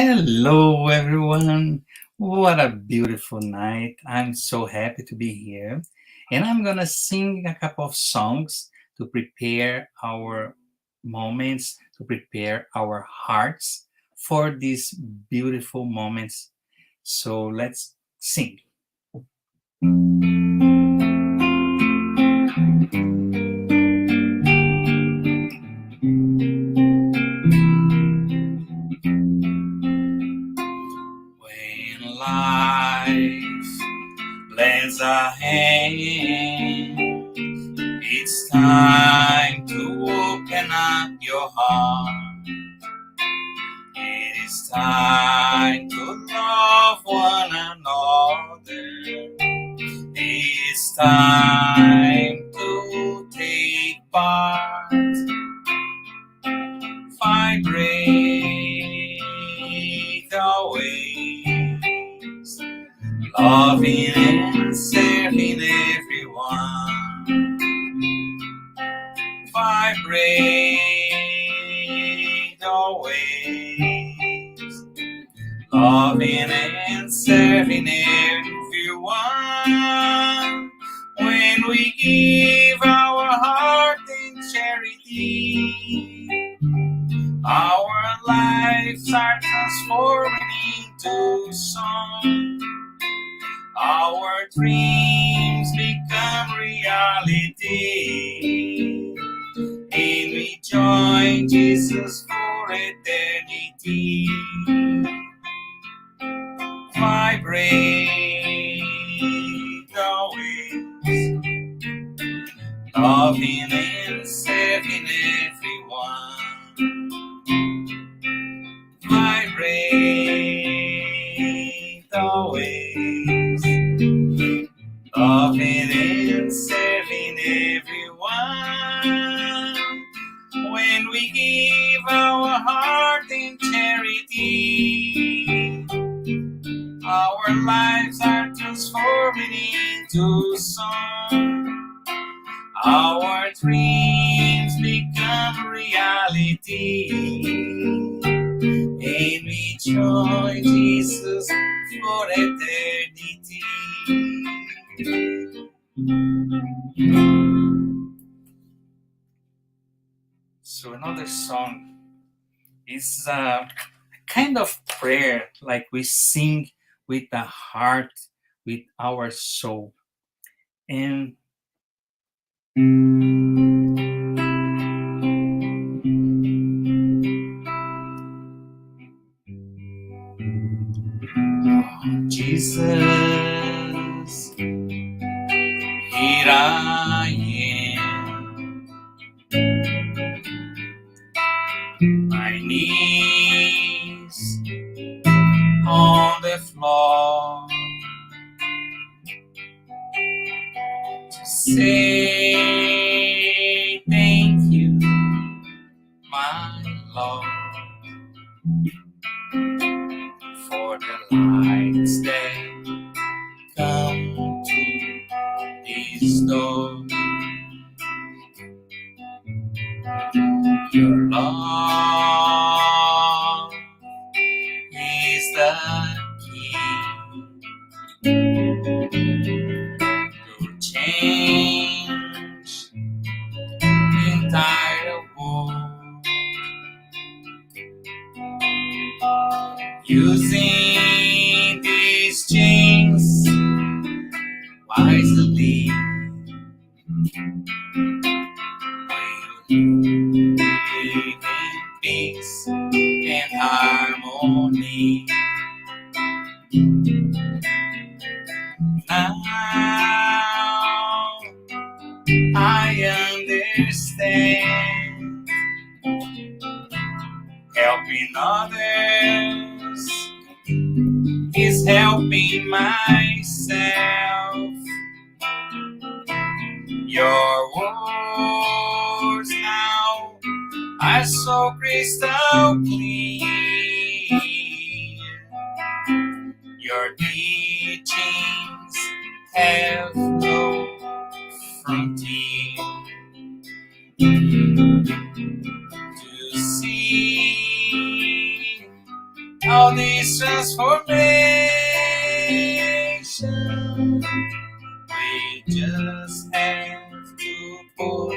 Hello, everyone. What a beautiful night. I'm so happy to be here. And I'm going to sing a couple of songs to prepare our moments, to prepare our hearts for these beautiful moments. So let's sing. When life lends a hand, it's time to open up your heart. It is time to love one another. It's time to take part. Vibrate always, loving and serving everyone. Vibrate always, loving and serving everyone. When we give our heart in charity, our lives are transforming into song. Our dreams become reality, and we join Jesus for eternity. Vibrate always, loving and serving everyone. Vibrate always, loving and serving everyone. When we give our heart in charity, our lives are transforming into song. Our dreams become reality, and we join Jesus for eternity. So another song is a kind of prayer, like we sing with the heart, with our soul. And Jesus, here I am, my knees on the floor, to say thank you, my Lord, for the lights that come to this door. Your love is the key to change the entire world. Using these chains wisely, will live in peace and harmony. Now I understand, helping others is helping myself. Your words now are so crystal clear. Your teachings have no frontier. To see all We just have to put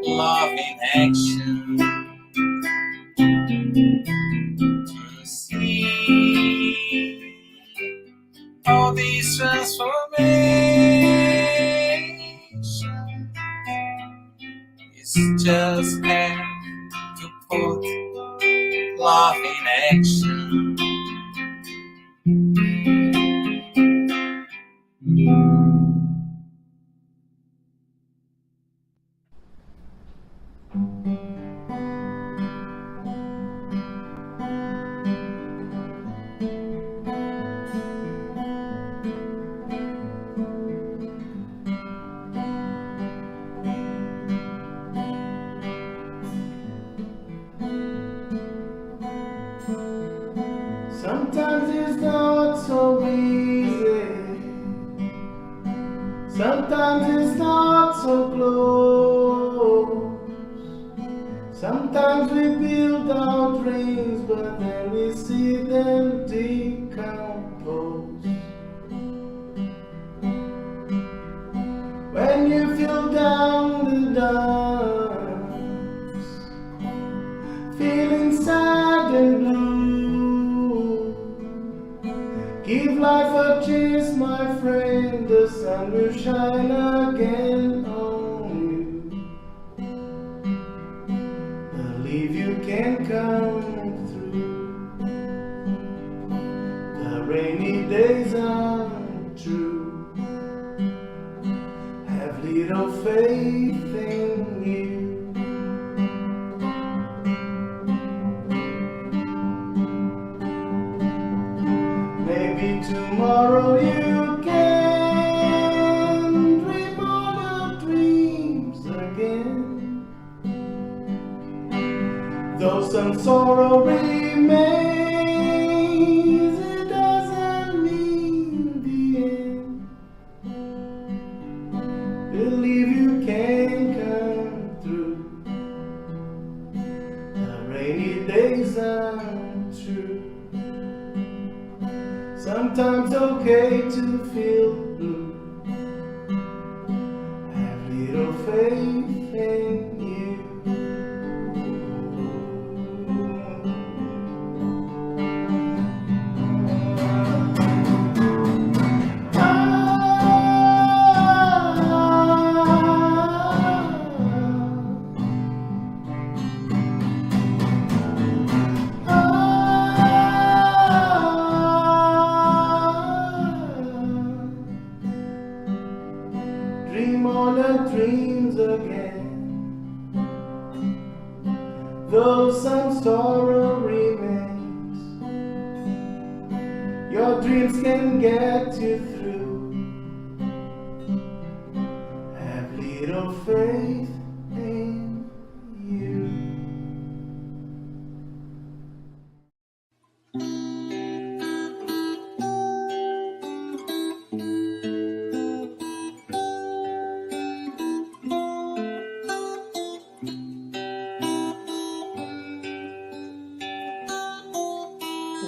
love in action to see all this transformation. It's just have to put love in action. Sometimes it's not so easy. Sometimes it's not so close. Sometimes we build our dreams, but then we see them decompose. When you feel down the dumps, feeling sad and blue, give life a chance, my friend. The sun will shine again on you. Believe you can come through. The rainy days are true. Have little faith in you. Maybe tomorrow you can dream all your dreams again. Though some sorrow remains, it doesn't mean the end. Believe you can come through. The rainy days are true. Sometimes okay to feel blue. Have little faith in you. Dream all your dreams again. Though some sorrow remains, your dreams can get you through. Have little faith in you.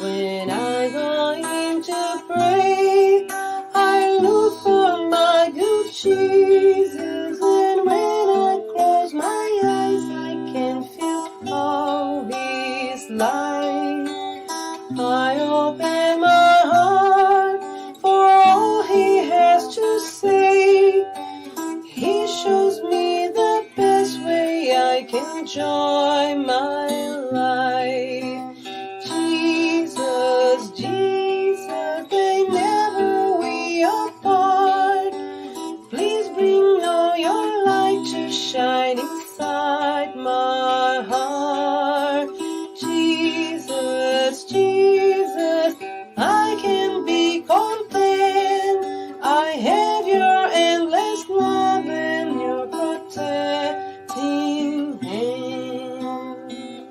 When I go in to pray, I look for my good Jesus. And when I close my eyes, I can feel all His light. I open my heart for all He has to say. He shows me the best way I can enjoy my life. Jesus, Jesus, they never we apart. Please bring all your light to shine inside my heart. Jesus, Jesus, I can be content. I have your endless love and your protecting hand.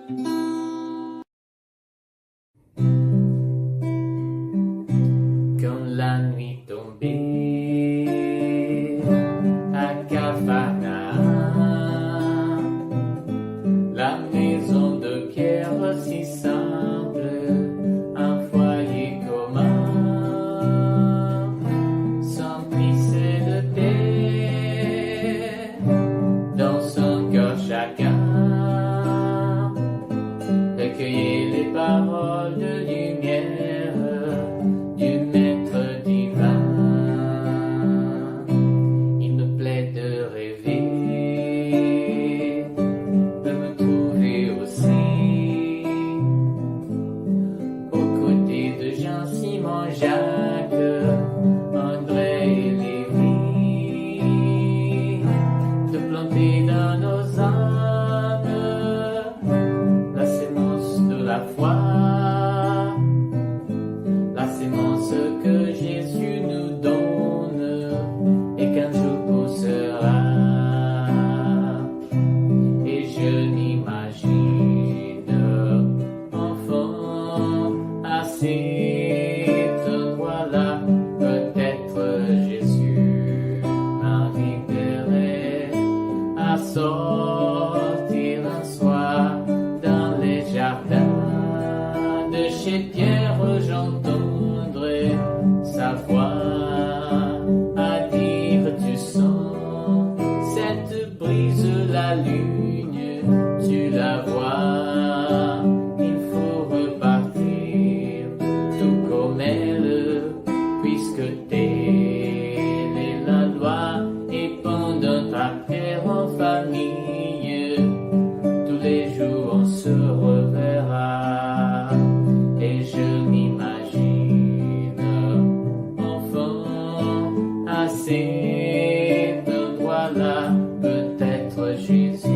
ces deux doigts-là, peut-être Jésus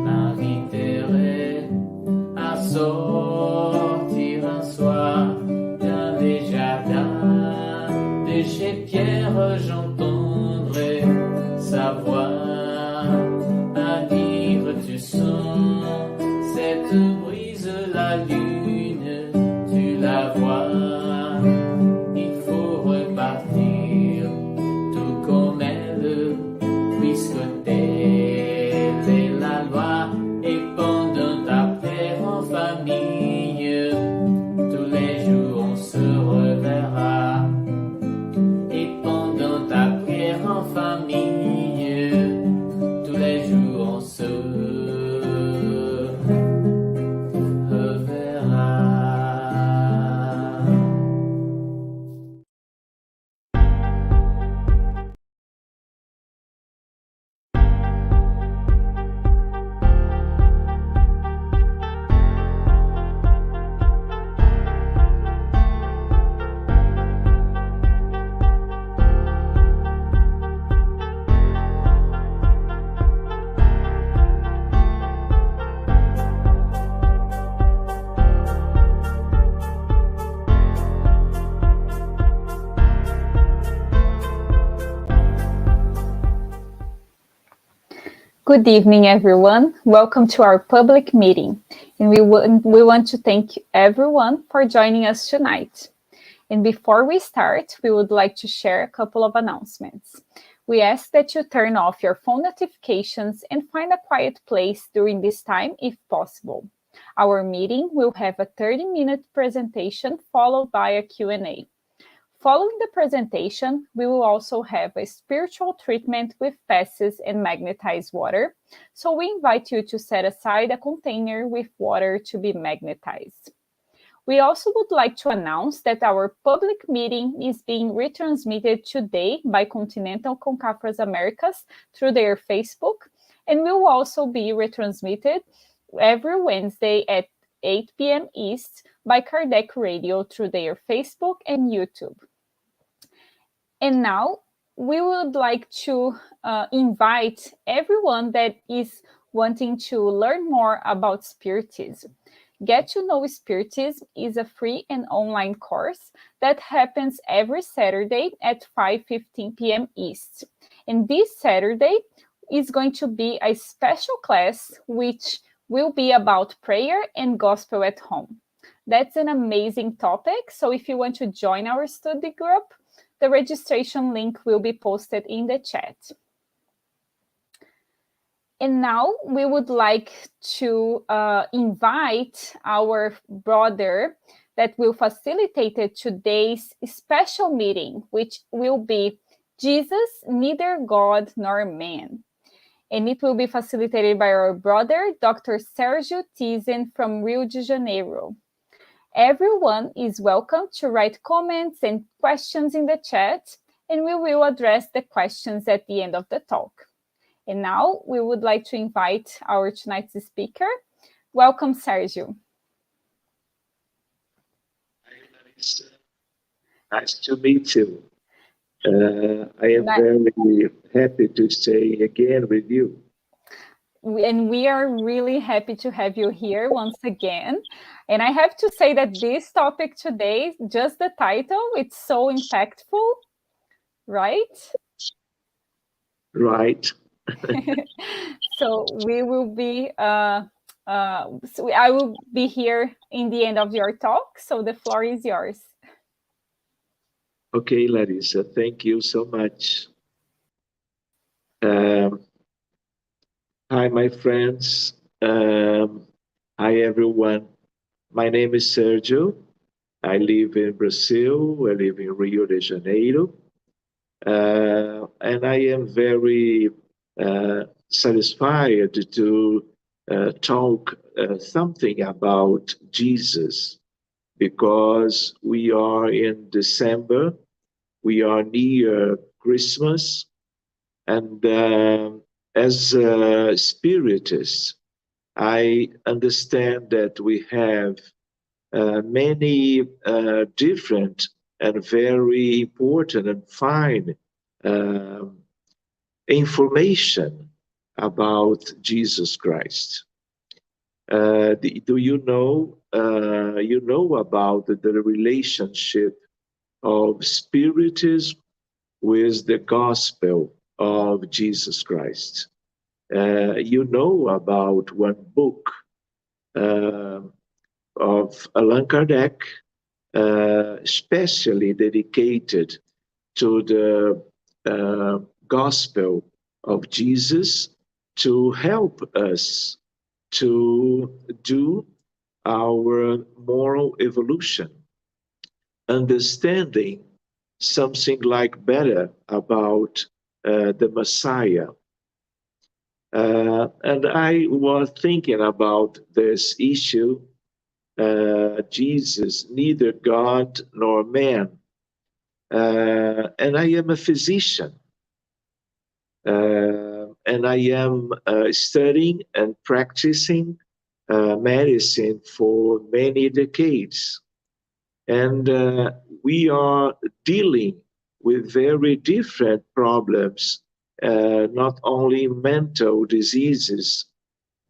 m'inviterait à sortir un soir dans les jardins. De chez Pierre, j'entendrai sa voix à dire tu sens cette brise la lune, tu la vois. Il faut repartir tout comme elle, puisque telle est la loi. Et pendant ta prière en famille, tous les jours on se reverra. Et pendant ta prière en famille, tous les jours on se reverra. Good evening, everyone. Welcome to our public meeting. And we want to thank everyone for joining us tonight. And before we start, we would like to share a couple of announcements. We ask that you turn off your phone notifications and find a quiet place during this time if possible. Our meeting will have a 30-minute presentation followed by a Q&A. Following the presentation, we will also have a spiritual treatment with passes and magnetized water. So we invite you to set aside a container with water to be magnetized. We also would like to announce that our public meeting is being retransmitted today by Continental Concafras Americas through their Facebook, and will also be retransmitted every Wednesday at 8 p.m. East by Kardec Radio through their Facebook and YouTube. And now we would like to invite everyone that is wanting to learn more about Spiritism. Get to Know Spiritism is a free and online course that happens every Saturday at 5:15 p.m. East. And this Saturday is going to be a special class which will be about prayer and gospel at home. That's an amazing topic. So if you want to join our study group, the registration link will be posted in the chat. And now we would like to invite our brother that will facilitate today's special meeting, which will be Jesus, Neither God Nor Man. And it will be facilitated by our brother, Dr. Sergio Tizen from Rio de Janeiro. Everyone is welcome to write comments and questions in the chat, and we will address the questions at the end of the talk. And now we would like to invite our tonight's speaker. Welcome, Sergio. Nice to meet you. I am very happy to stay again with you. And we are really happy to have you here once again. And I have to say that this topic today, just the title, it's so impactful, right? Right. So we will be, I will be here in the end of your talk. So the floor is yours. Okay, Larissa, thank you so much. Hi, my friends. Hi, everyone. My name is Sergio. I live in Brazil. I live in Rio de Janeiro. And I am very satisfied to talk something about Jesus, because we are in December, we are near Christmas, and as a Spiritist, I understand that we have many different and very important and fine um, information about Jesus Christ. Do you know? You know about the relationship of Spiritism with the gospel of Jesus Christ. You know about one book uh, of Allan Kardec, especially dedicated to the gospel of Jesus to help us to do our moral evolution, understanding something like better about the Messiah. And I was thinking about this issue, Jesus, neither God nor man. And I am a physician, and I am studying and practicing medicine for many decades. And we are dealing with very different problems, not only mental diseases,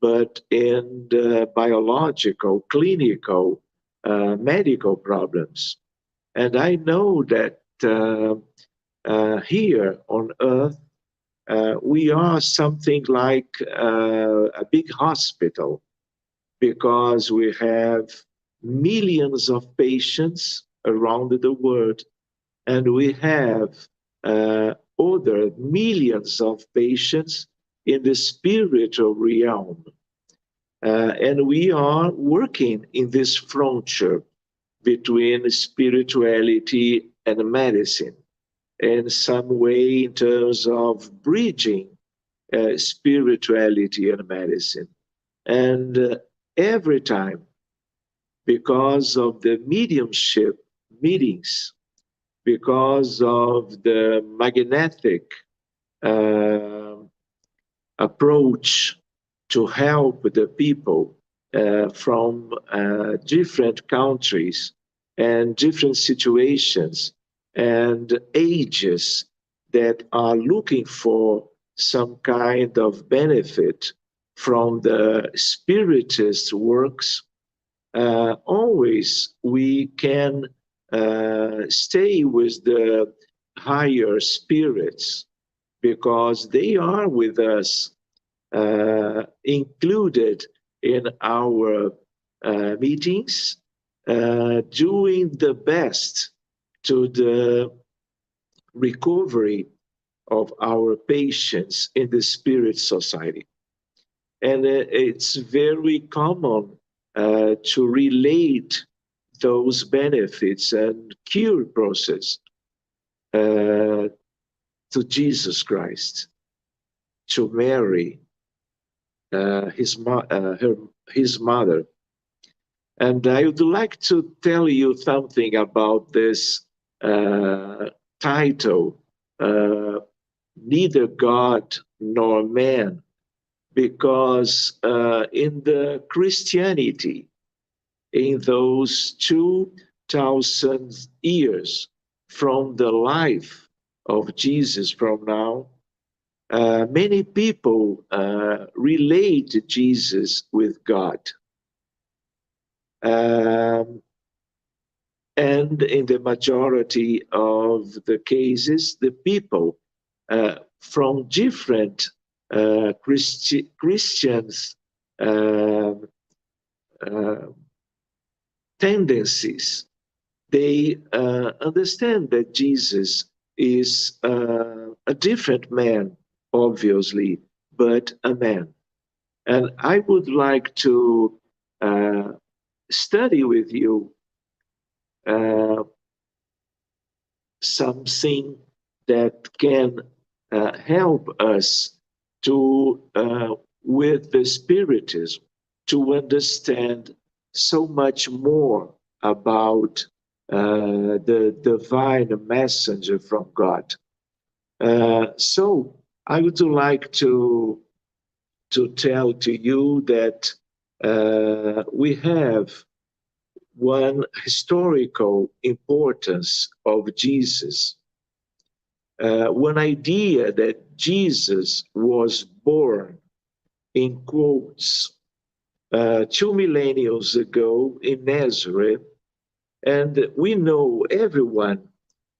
but in the biological, clinical, medical problems. And I know that here on Earth, we are something like a big hospital because we have millions of patients around the world, and we have other millions of patients in the spiritual realm. And we are working in this frontier between spirituality and medicine in some way in terms of bridging spirituality and medicine. And every time, because of the mediumship meetings, because of the magnetic uh, approach to help the people from different countries and different situations and ages that are looking for some kind of benefit from the Spiritist works, always we can stay with the higher spirits because they are with us, included in our meetings, doing the best to the recovery of our patients in the spirit society. And it's very common to relate those benefits and cure process to Jesus Christ, to Mary, his mother. And I would like to tell you something about this title, Neither God nor Man, because in the Christianity, in those 2,000 years from the life of Jesus from now, many people relate Jesus with God. And in the majority of the cases, the people from different Christians tendencies, they understand that Jesus is a different man, obviously, but a man. And I would like to study with you something that can help us to, with the Spiritism, to understand so much more about the divine messenger from God. So I would like to tell to you that we have one historical importance of Jesus one idea that Jesus was born, in quotes, 2 millennia ago in Nazareth, and we know everyone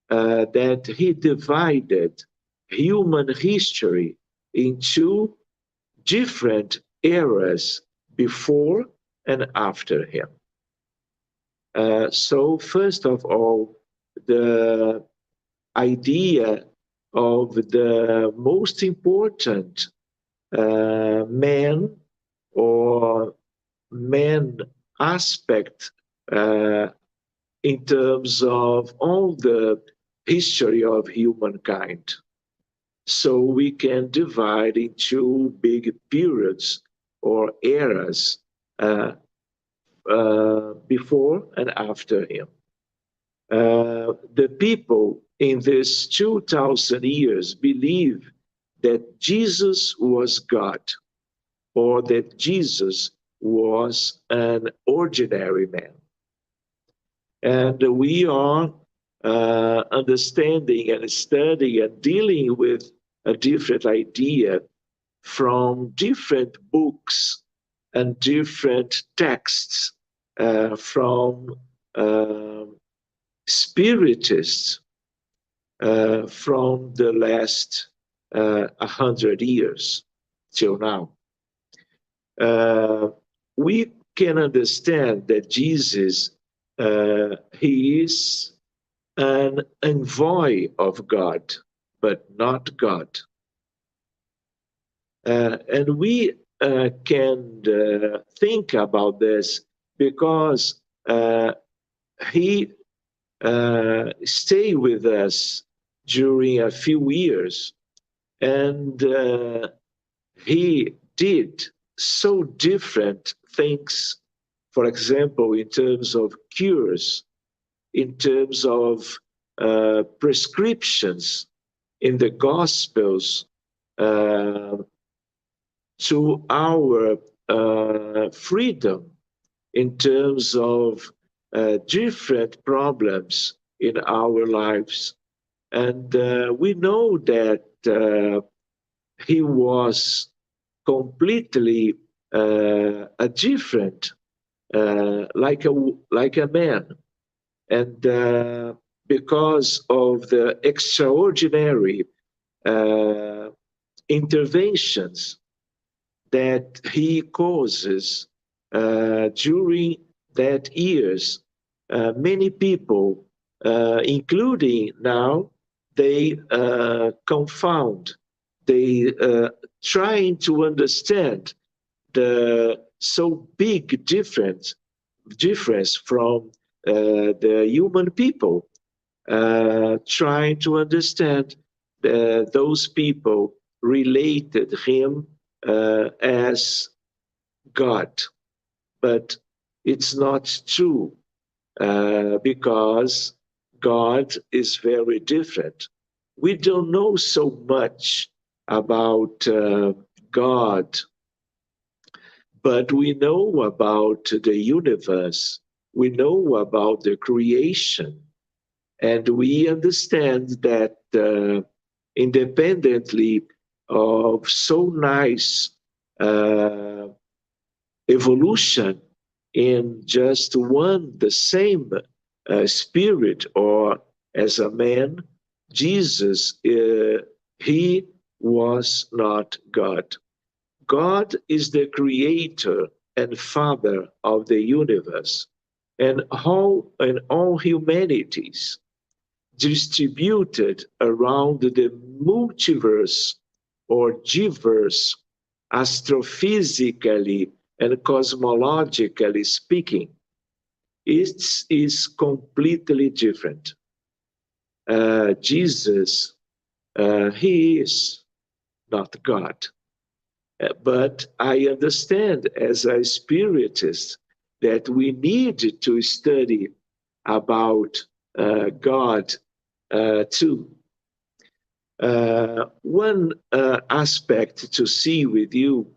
that he divided human history into different eras before and after him. So, first of all, the idea of the most important man or man aspect in terms of all the history of humankind. So we can divide into big periods or eras before and after him. The people in these 2,000 years believe that Jesus was God or that Jesus was an ordinary man. And we are understanding and studying and dealing with a different idea from different books and different texts from Spiritists from the last 100 years till now. We can understand that Jesus, he is an envoy of God, but not God. And we can think about this because he stayed with us during a few years, and he did so different things, for example, in terms of cures, in terms of prescriptions in the Gospels to our freedom, in terms of different problems in our lives. And we know that he was completely a different, like a man. And because of the extraordinary interventions that he causes during that years, many people, including now, they confound, they trying to understand the so big difference from the human people, trying to understand those people related him as God. But it's not true because God is very different. We don't know so much about God, but we know about the universe. We know about the creation. And we understand that independently of so nice evolution in just one, the same spirit or as a man, Jesus, he was not God. God is the creator and father of the universe and all humanities distributed around the multiverse or giverse, astrophysically and cosmologically speaking. It is completely different. Jesus, he is not God. But I understand as a spiritist that we need to study about God too. One aspect to see with you,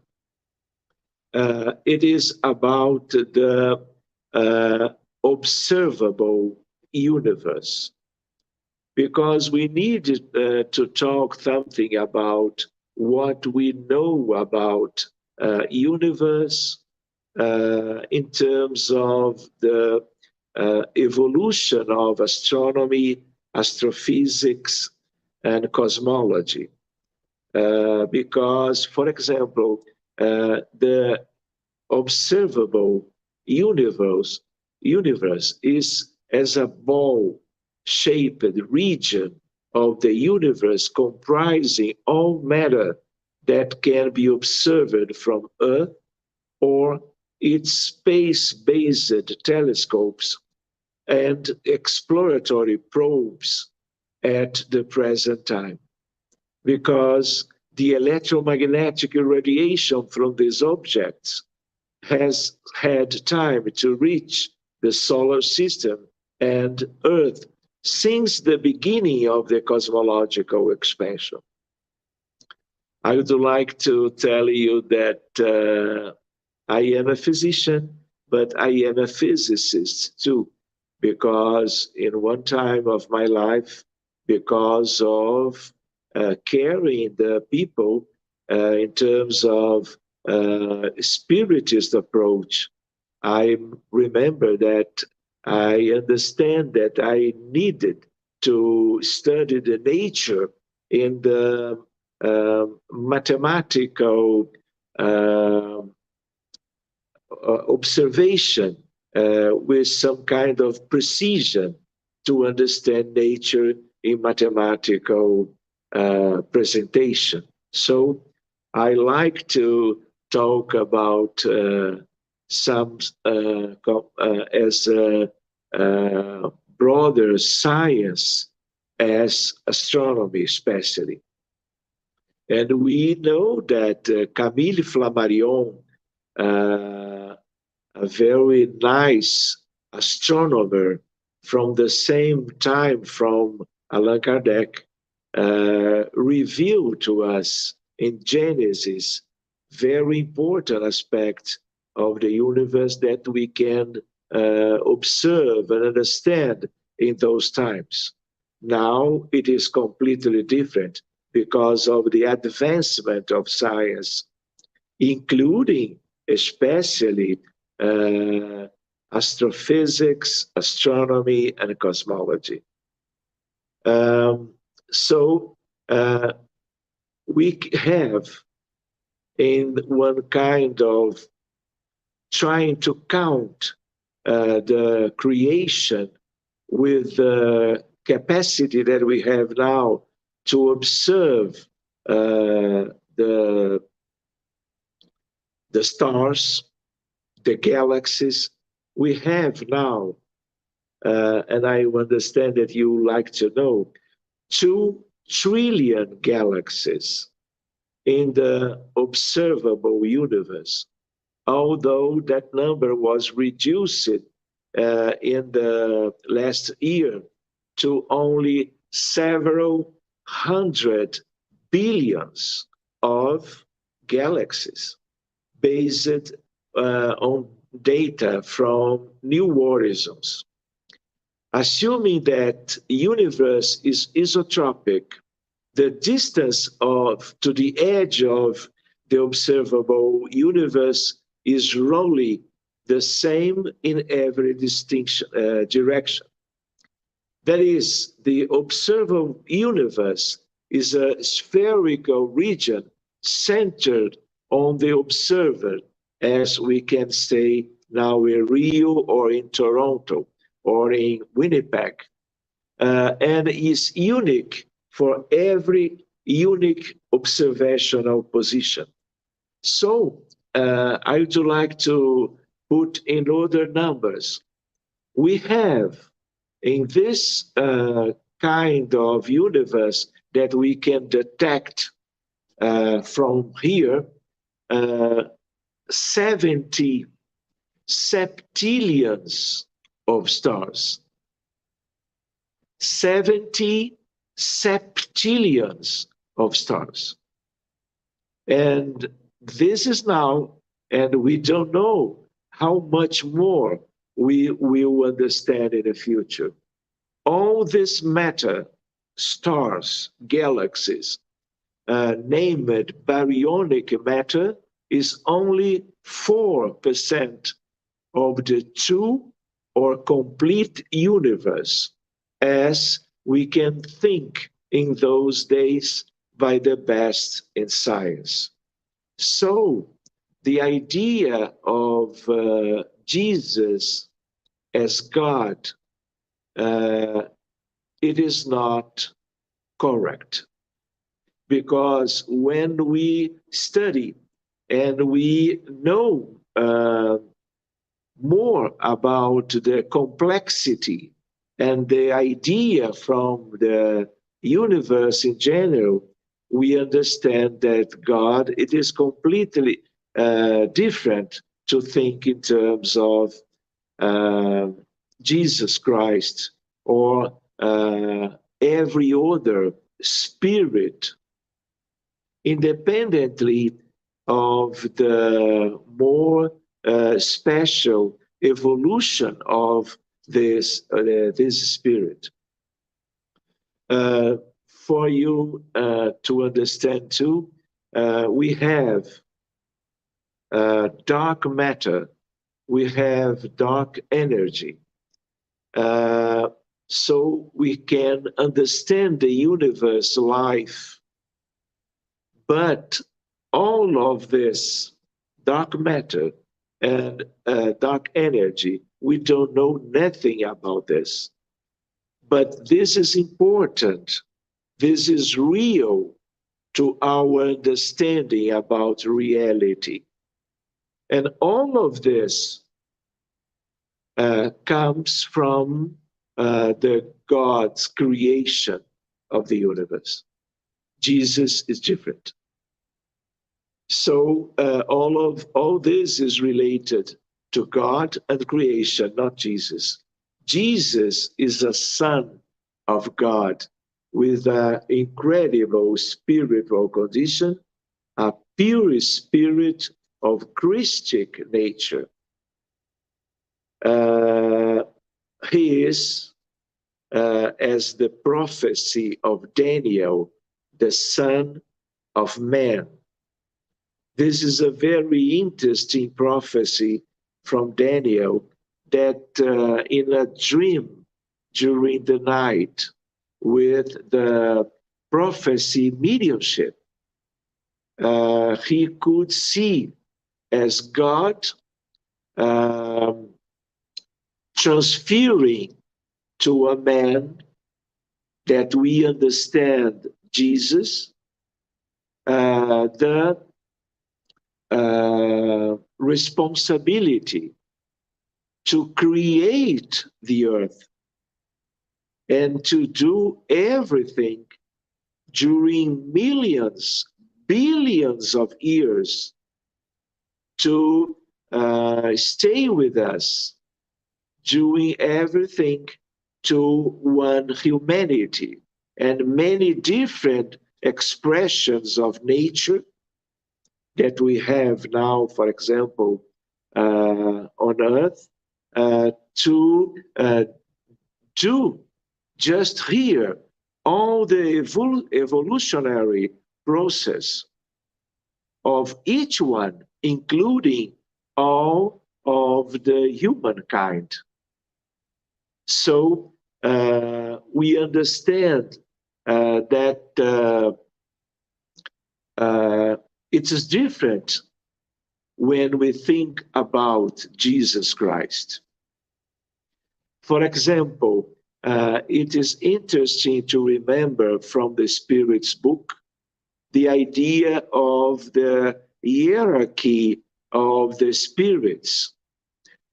it is about the observable universe. because we need to talk something about what we know about universe in terms of the evolution of astronomy, astrophysics, and cosmology. Because, for example, the observable universe is as a ball-shaped region of the universe comprising all matter that can be observed from Earth or its space-based telescopes and exploratory probes at the present time. Because the electromagnetic radiation from these objects has had time to reach the solar system and Earth since the beginning of the cosmological expansion. I would like to tell you that I am a physician, but I am a physicist too, because in one time of my life, because of caring the people in terms of Spiritist approach, I remember that I understand that I needed to study the nature in the mathematical observation with some kind of precision to understand nature in mathematical presentation. So I like to talk about some as a broader science as astronomy especially. And we know that Camille Flammarion, a very nice astronomer from the same time from Allan Kardec, revealed to us in Genesis very important aspects of the universe that we can observe and understand in those times. Now it is completely different because of the advancement of science, including especially astrophysics, astronomy, and cosmology. So we have in one kind of trying to count the creation with the capacity that we have now to observe the stars, the galaxies. We have now, and I understand that you like to know, 2 trillion galaxies in the observable universe, although that number was reduced in the last year to only several hundred billions of galaxies based on data from New Horizons. Assuming that universe is isotropic, the distance to the edge of the observable universe is roughly the same in every direction. That is, the observable universe is a spherical region centered on the observer, as we can say now in Rio or in Toronto or in Winnipeg, and is unique for every unique observational position. So I would like to put in other numbers. We have in this kind of universe that we can detect from here 70 septillions of stars. 70 septillions of stars. And this is now, and we don't know how much more we will understand in the future. All this matter stars, galaxies, named baryonic matter, is only 4% of the true or complete universe, as we can think in those days by the best in science. So, the idea of Jesus as God, it is not correct. Because when we study and we know more about the complexity and the idea from the universe in general, we understand that God, it is completely different to think in terms of uh, Jesus Christ or every other spirit, independently of the more special evolution of this spirit. For you to understand too, we have dark matter, we have dark energy. So we can understand the universe life. But all of this dark matter and dark energy, we don't know nothing about this. But this is important. This is real to our understanding about reality. And all of this comes from the God's creation of the universe. Jesus is different. So all this is related to God and creation, not Jesus. Jesus is a son of God with an incredible spiritual condition, a pure spirit of Christic nature. He is, as the prophecy of Daniel, the Son of Man. This is a very interesting prophecy from Daniel that in a dream during the night with the prophecy mediumship, he could see as God transferring to a man that we understand Jesus, the responsibility to create the earth and to do everything during millions, billions of years to stay with us, doing everything to one humanity and many different expressions of nature that we have now, for example, on Earth, to do just here all the evolutionary process of each one, including all of the humankind. So we understand that it is different when we think about Jesus Christ. For example, it is interesting to remember from the Spirit's book the idea of the hierarchy of the spirits.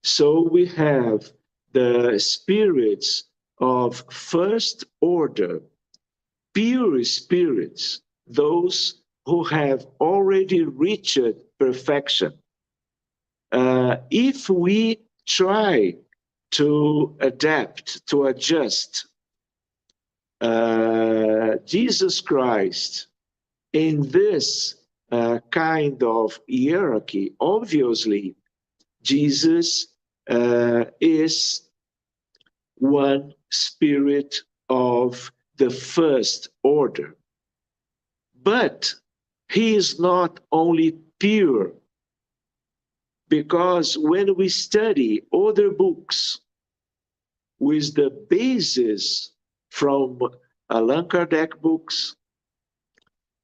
So we have the spirits of first order, pure spirits, those who have already reached perfection. If we try to adapt, to adjust Jesus Christ in this kind of hierarchy, obviously Jesus is one spirit of the first order. But he is not only pure, because when we study other books with the basis from Allan Kardec books,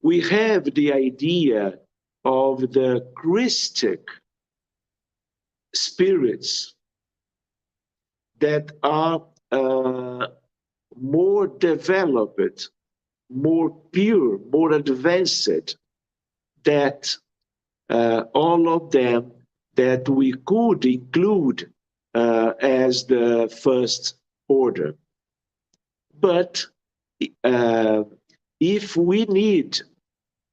we have the idea of the Christic spirits that are more developed, more pure, more advanced, that all of them that we could include as the first order. But if we need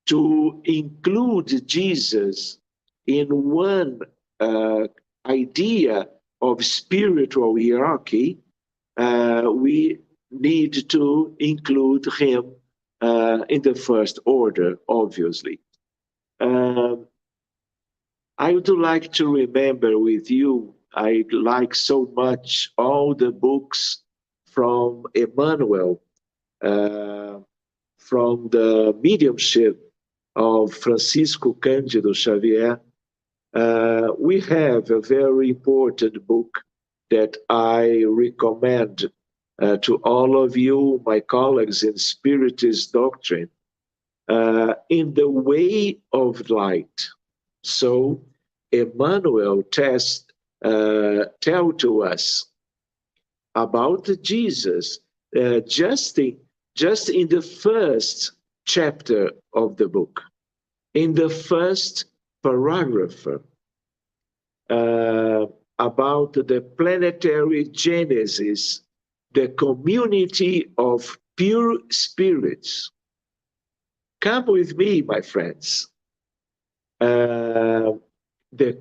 to include Jesus in one idea of spiritual hierarchy, we need to include him in the first order, obviously. I would like to remember with you, I like so much all the books from Emmanuel, from the mediumship of Francisco Cândido Xavier. We have a very important book that I recommend to all of you, my colleagues in Spiritist doctrine, In the Way of Light. So Emmanuel tell to us about Jesus just in the first chapter of the book, in the first paragraph, about the planetary genesis, the community of pure spirits. Come with me, my friends. The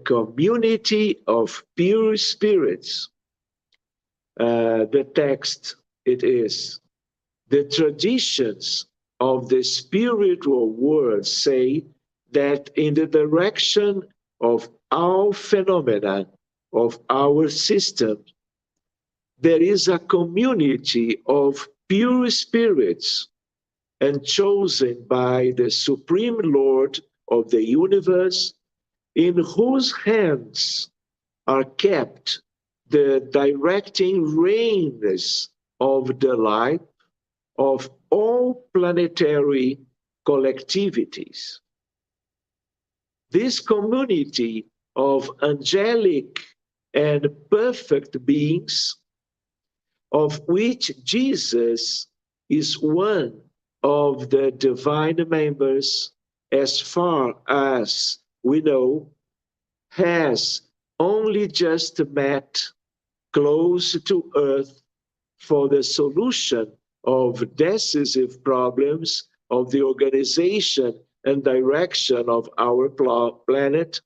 community of pure spirits. The text, it is, the traditions of the spiritual world say that in the direction of all phenomena of our system, there is a community of pure spirits and chosen by the Supreme Lord of the universe, in whose hands are kept the directing reins of the life of all planetary collectivities. This community of angelic and perfect beings, of which Jesus is one of the divine members, as far as we know, has only just met close to Earth for the solution of decisive problems of the organization and direction of our planet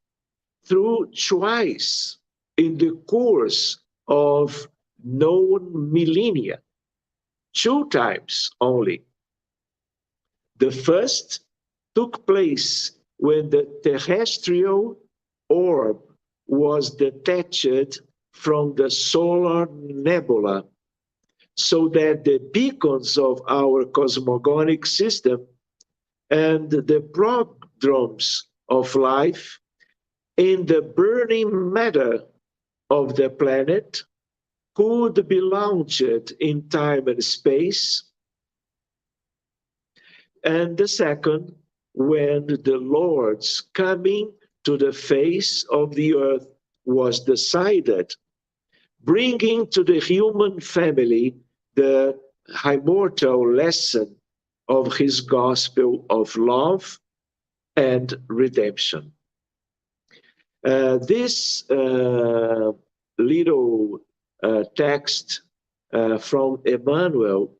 through twice in the course of known millennia, 2 times only. The first took place when the terrestrial orb was detached from the solar nebula, so that the beacons of our cosmogonic system and the prodromes of life in the burning matter of the planet could be launched in time and space. And the second, when the Lord's coming to the face of the earth was decided, bringing to the human family the immortal lesson of his gospel of love and redemption. This little text from Emmanuel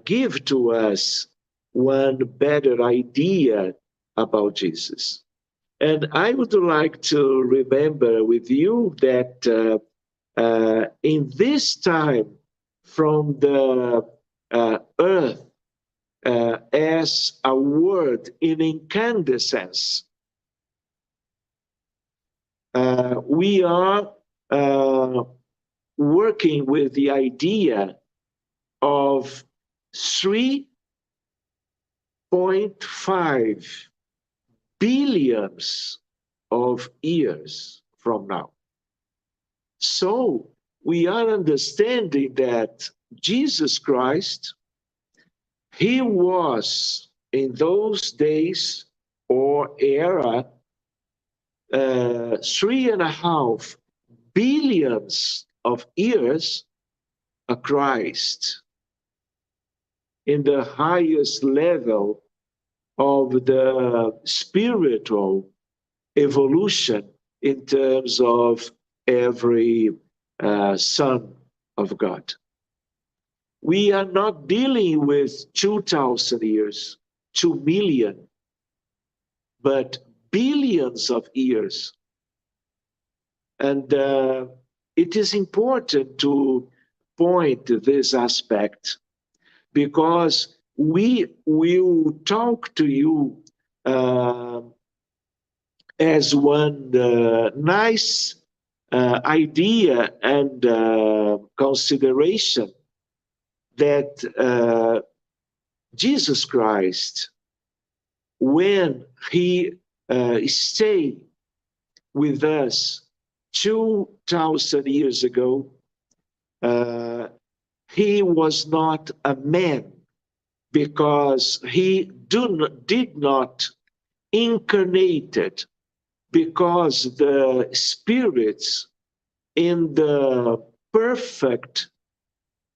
give to us one better idea about Jesus. And I would like to remember with you that in this time from the earth as a word in incandescence, we are working with the idea of 3.5 billions of years from now. So we are understanding that Jesus Christ, he was in those days or era 3.5 billions of years a Christ in the highest level of the spiritual evolution in terms of every son of God. We are not dealing with 2,000 years, 2 million, but billions of years. And it is important to point to this aspect because we will talk to you as one nice idea and consideration that Jesus Christ, when he stayed with us 2,000 years ago, he was not a man because he did not incarnated, because the spirits in the perfect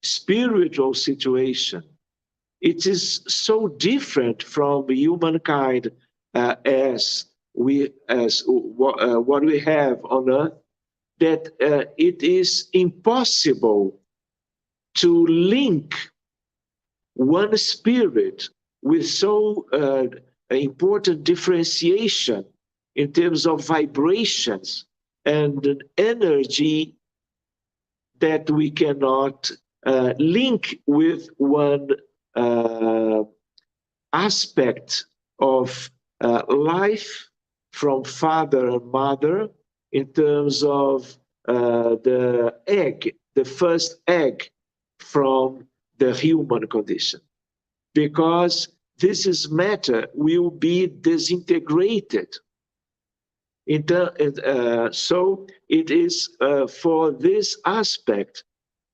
spiritual situation, it is so different from humankind as what we have on earth, that it is impossible to link one spirit with so important differentiation in terms of vibrations and an energy that we cannot link with one aspect of life from father and mother in terms of the egg, the first egg from the human condition. Because this is matter will be disintegrated. So it is for this aspect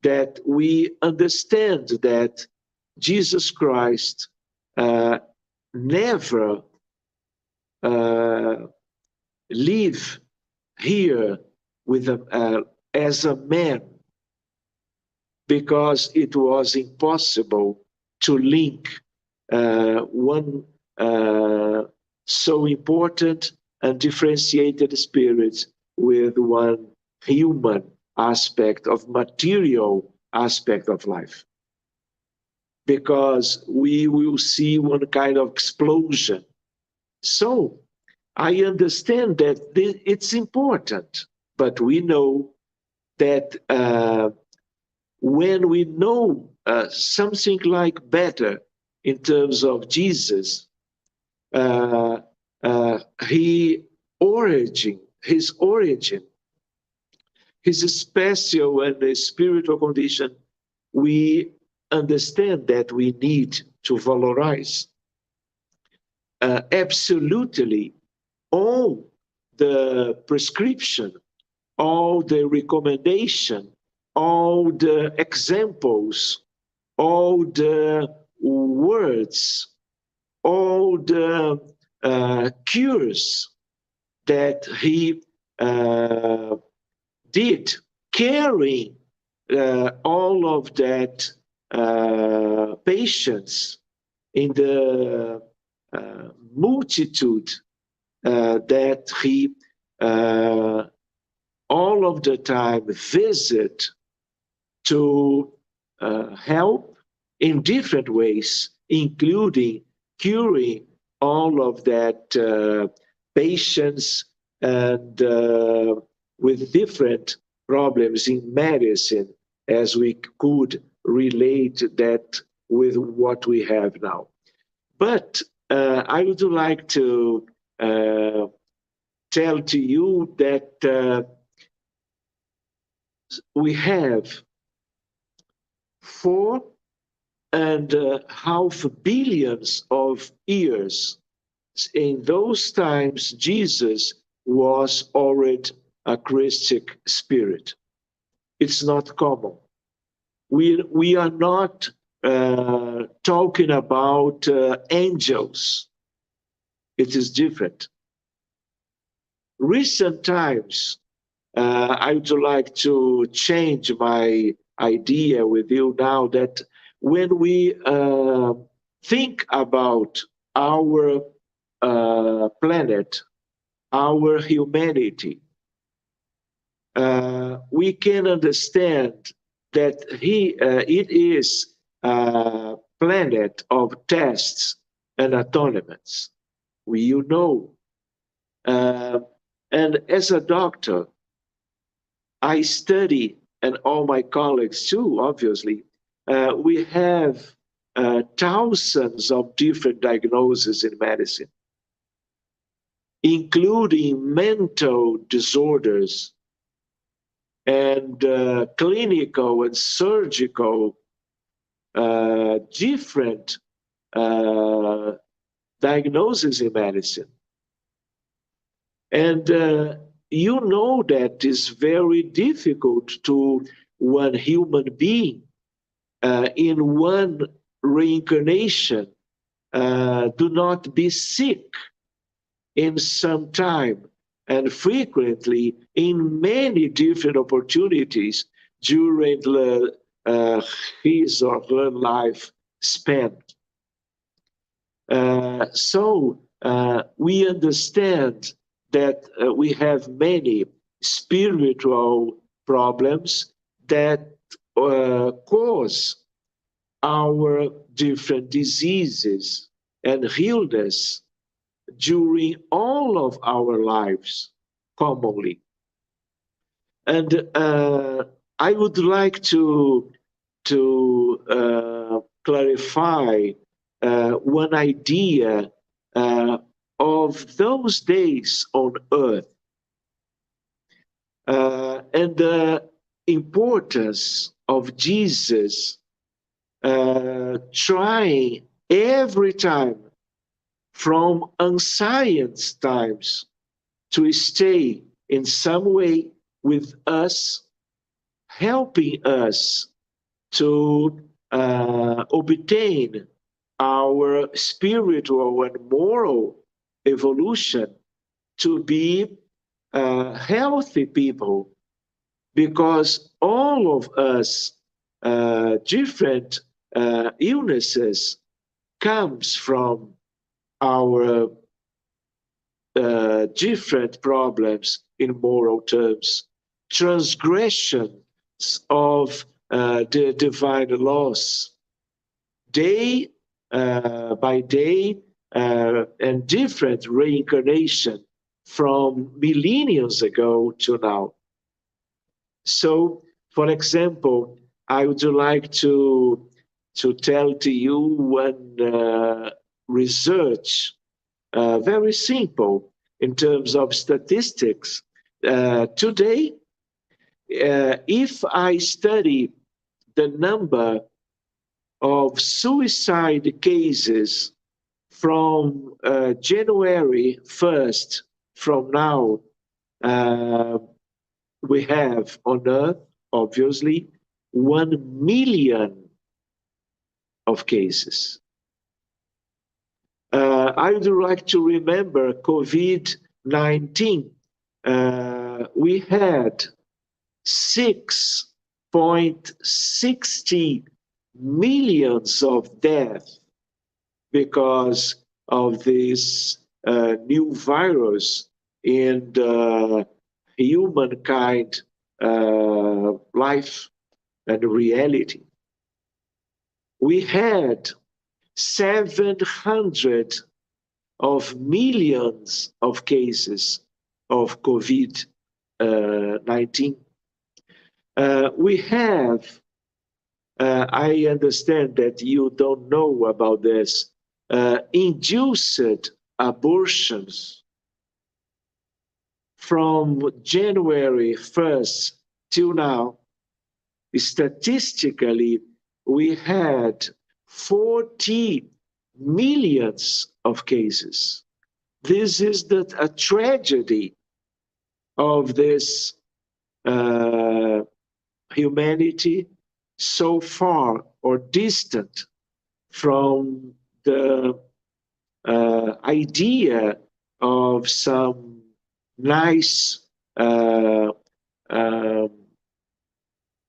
that we understand that Jesus Christ never live here with as a man, because it was impossible to link one so important and differentiated spirit with one human aspect of material aspect of life, because we will see one kind of explosion. So I understand that it's important, but we know that when we know something like better in terms of Jesus, his origin, his special and spiritual condition, we understand that we need to valorize absolutely all the prescription, all the recommendation, all the examples, all the words, all the cures that he did, carrying all of that patience in the multitude that he all of the time visit to help in different ways, including curing all of that patients and with different problems in medicine, as we could relate that with what we have now. But I would like to tell to you that we have 4 and half billions of years. In those times, Jesus was already a Christic spirit. It's not common. We are not talking about angels. It is different. Recent times, I would like to change my idea with you now that when we think about our planet, our humanity, we can understand that it is a planet of tests and atonements. You know, and as a doctor, I study, and all my colleagues too, obviously, we have thousands of different diagnoses in medicine, including mental disorders and clinical and surgical different diagnoses in medicine. And you know that it's very difficult to one human being in one reincarnation do not be sick in some time and frequently in many different opportunities during his or her life span. So we understand that we have many spiritual problems that cause our different diseases and illness during all of our lives commonly. And I would like to clarify one idea of those days on earth and the importance of Jesus trying every time from unscience times to stay in some way with us, helping us to obtain our spiritual and moral evolution to be healthy people, because all of us different illnesses comes from our different problems in moral terms, transgressions of the divine laws, day by day, and different reincarnation from millennia ago to now. So, for example, I would like to tell to you one research, very simple in terms of statistics. Today, if I study the number of suicide cases from January 1st, from now, we have on Earth, obviously, 1 million of cases. I would like to remember COVID-19. We had 6.60 millions of deaths because of this new virus in the humankind life and reality. We had 700 of millions of cases of COVID-19. We have, I understand that you don't know about this, induced abortions from January 1st till now. Statistically, we had 40 millions of cases. This is a tragedy of this humanity so far or distant from the idea of some nice um,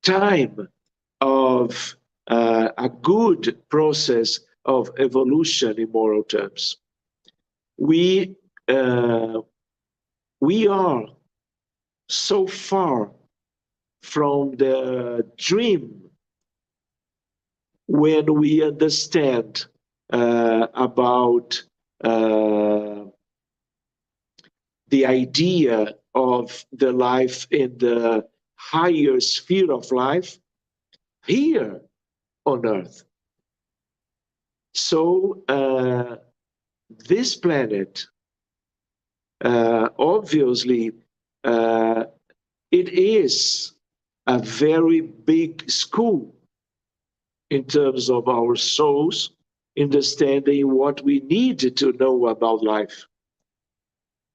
time of a good process of evolution in moral terms. We are so far from the dream when we understand about the idea of the life in the higher sphere of life here on Earth. So this planet, obviously, it is a very big school in terms of our souls, understanding what we need to know about life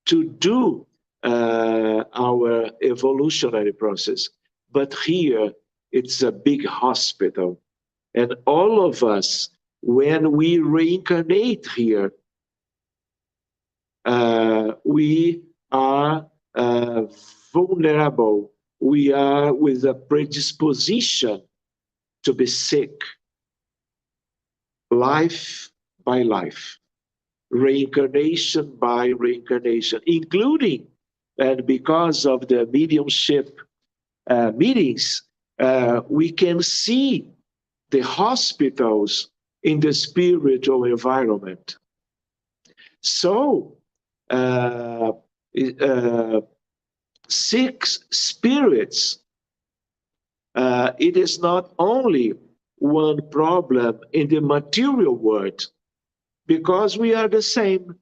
to do our evolutionary process. But here, it's a big hospital. And all of us, when we reincarnate here, we are vulnerable. We are with a predisposition to be sick, life by life, reincarnation by reincarnation, including, and because of the mediumship meetings, we can see the hospitals in the spiritual environment. So, six spirits, it is not only one problem in the material world, because we are the same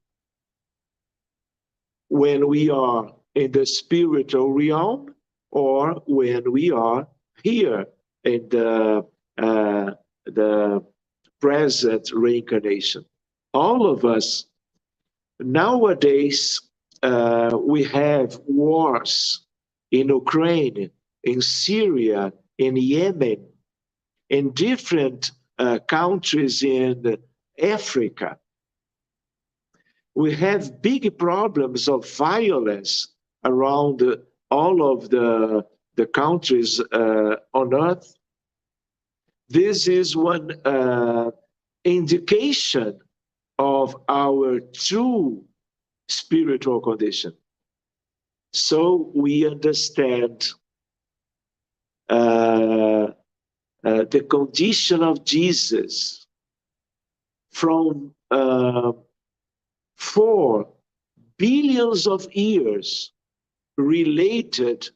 when we are in the spiritual realm or when we are here in the present reincarnation. All of us nowadays, we have wars in Ukraine, in Syria, in Yemen, in different countries in Africa. We have big problems of violence around all of the countries on earth. This is one indication of our true spiritual condition. So we understand the condition of Jesus from 4 billions of years related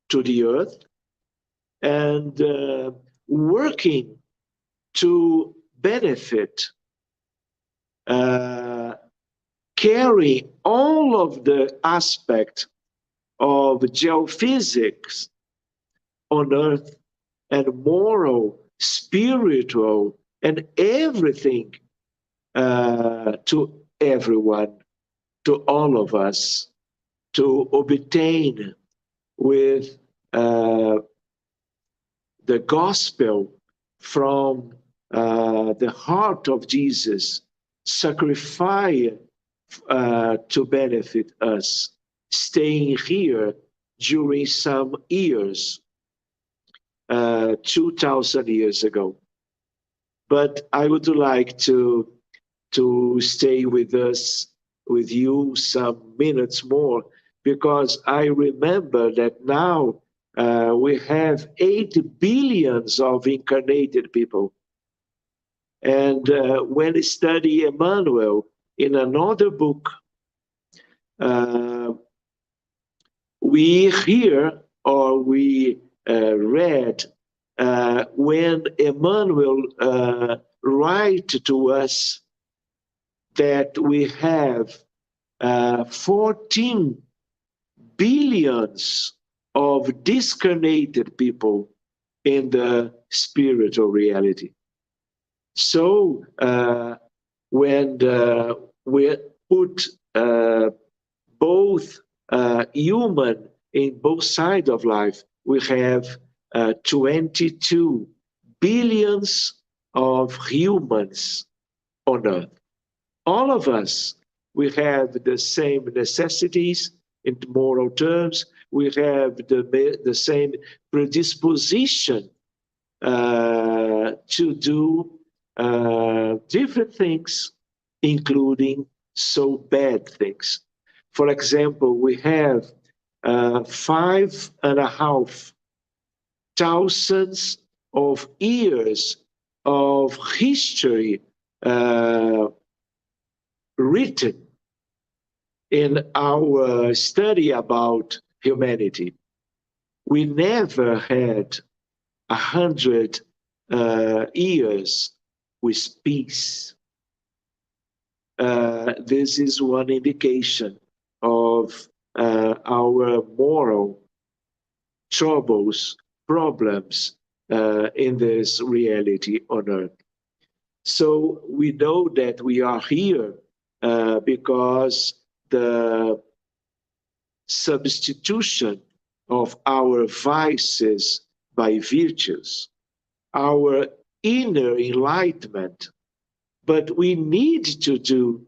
to the earth and working to benefit, carry all of the aspects of geophysics on earth and moral, spiritual, and everything to everyone, to all of us, to obtain with the gospel from the heart of Jesus, sacrifice to benefit us, staying here during some years, 2,000 years ago. But I would like to stay with us, with you, some minutes more, because I remember that now we have 8 billions of incarnated people. And when I study Emmanuel in another book, we hear or we read when Emmanuel write to us that we have 14 billions of discarnated people in the spiritual reality. So when we put both human in both sides of life, we have 22 billions of humans on Earth. All of us, we have the same necessities in moral terms. We have the same predisposition to do different things, including so bad things. For example, we have 5,500 of years of history written in our study about humanity. We never had 100 years with peace. This is one indication of our moral troubles, problems in this reality on earth. So we know that we are here because the substitution of our vices by virtues, our inner enlightenment, but we need to do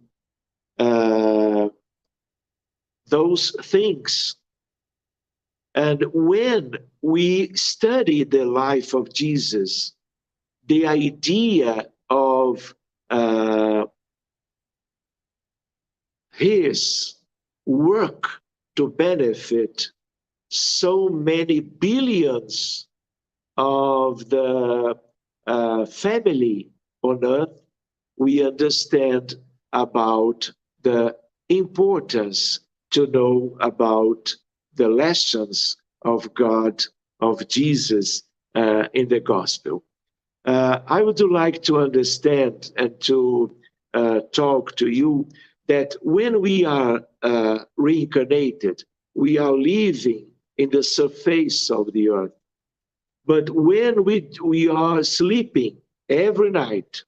those things. And when we study the life of Jesus, the idea of his work to benefit so many billions of the family on earth, we understand about the importance to know about the lessons of God, of Jesus in the gospel. I would like to understand and to talk to you that when we are reincarnated, we are living in the surface of the earth. But when we are sleeping every night,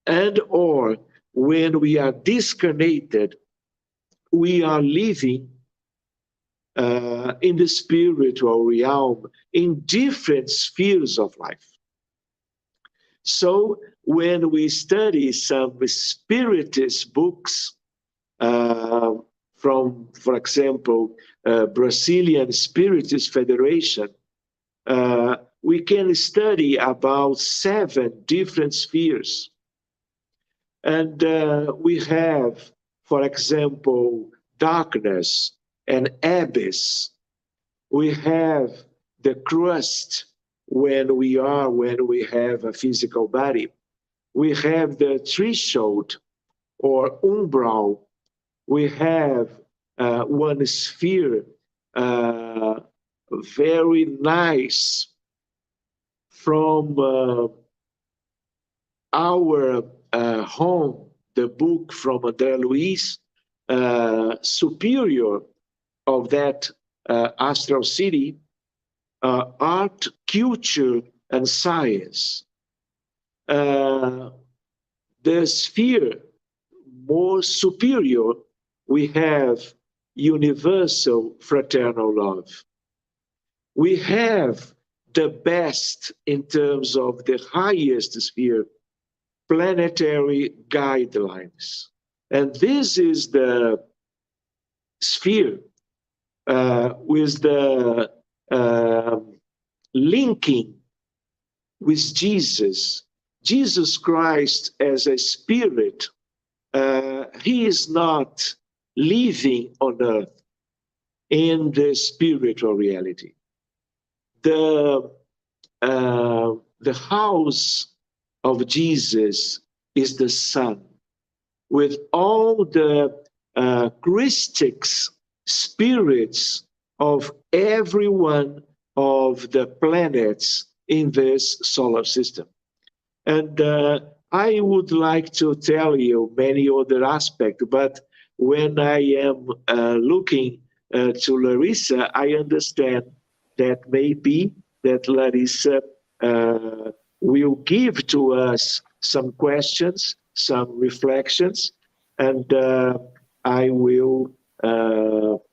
and or when we are discarnated, we are living in the spiritual realm in different spheres of life. So when we study some Spiritist books from, for example, Brazilian Spiritist Federation, we can study about 7 different spheres. And we have, for example, darkness and abyss. We have the crust when we have a physical body. We have the threshold or umbral. We have one sphere, very nice, from our home, the book from André Luiz, superior of that astral city, art, culture, and science. The sphere more superior, we have universal fraternal love. We have the best in terms of the highest sphere, planetary guidelines. And this is the sphere with the linking with Jesus. Jesus Christ as a spirit, he is not living on earth in the spiritual reality. The house of Jesus is the sun, with all the Christics spirits of every one of the planets in this solar system. And I would like to tell you many other aspects, but when I am looking to Larissa, I understand that maybe that Larissa will give to us some questions, some reflections, and I will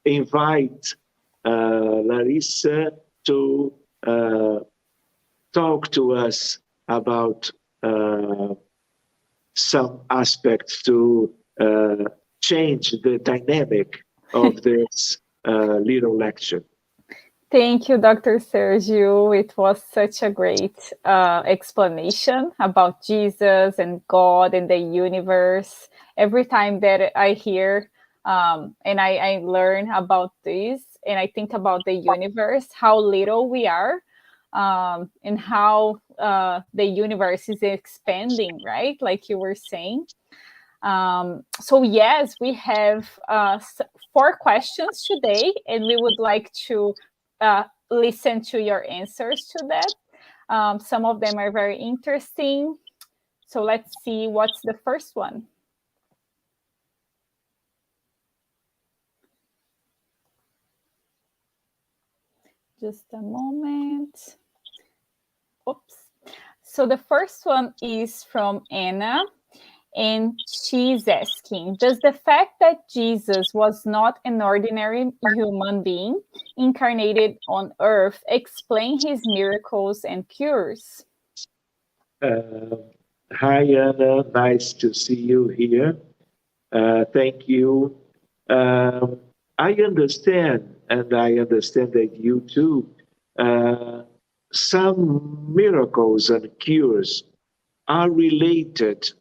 invite Larissa to talk to us about some aspects to change the dynamic of this little lecture. Thank you, Dr. Sergio. It was such a great explanation about Jesus and God and the universe. Every time that I hear and I learn about this and I think about the universe, how little we are, and how the universe is expanding, right? Like you were saying. So yes, we have 4 questions today, and we would like to listen to your answers to that. Some of them are very interesting. So let's see what's the first one. Just a moment. Oops. So the first one is from Anna. And she's asking, does the fact that Jesus was not an ordinary human being incarnated on earth explain his miracles and cures? Hi, Anna. Nice to see you here. Thank you. I understand, and I understand that you too, some miracles and cures are related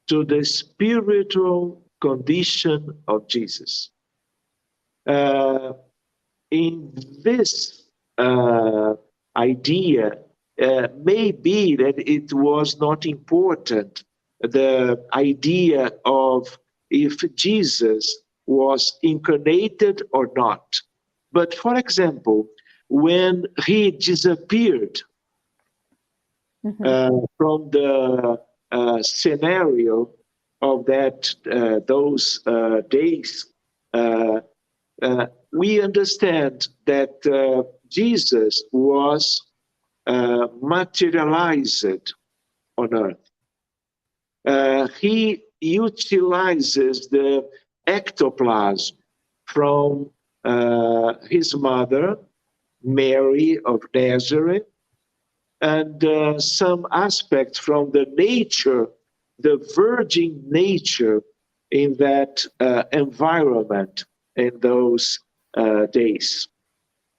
to the spiritual condition of Jesus. In this idea, maybe that it was not important, the idea of if Jesus was incarnated or not. But for example, when he disappeared from the scenario of those days, we understand that Jesus was materialized on earth. He utilizes the ectoplasm from his mother, Mary of Nazareth, and some aspects from the nature, the virgin nature in that environment in those days.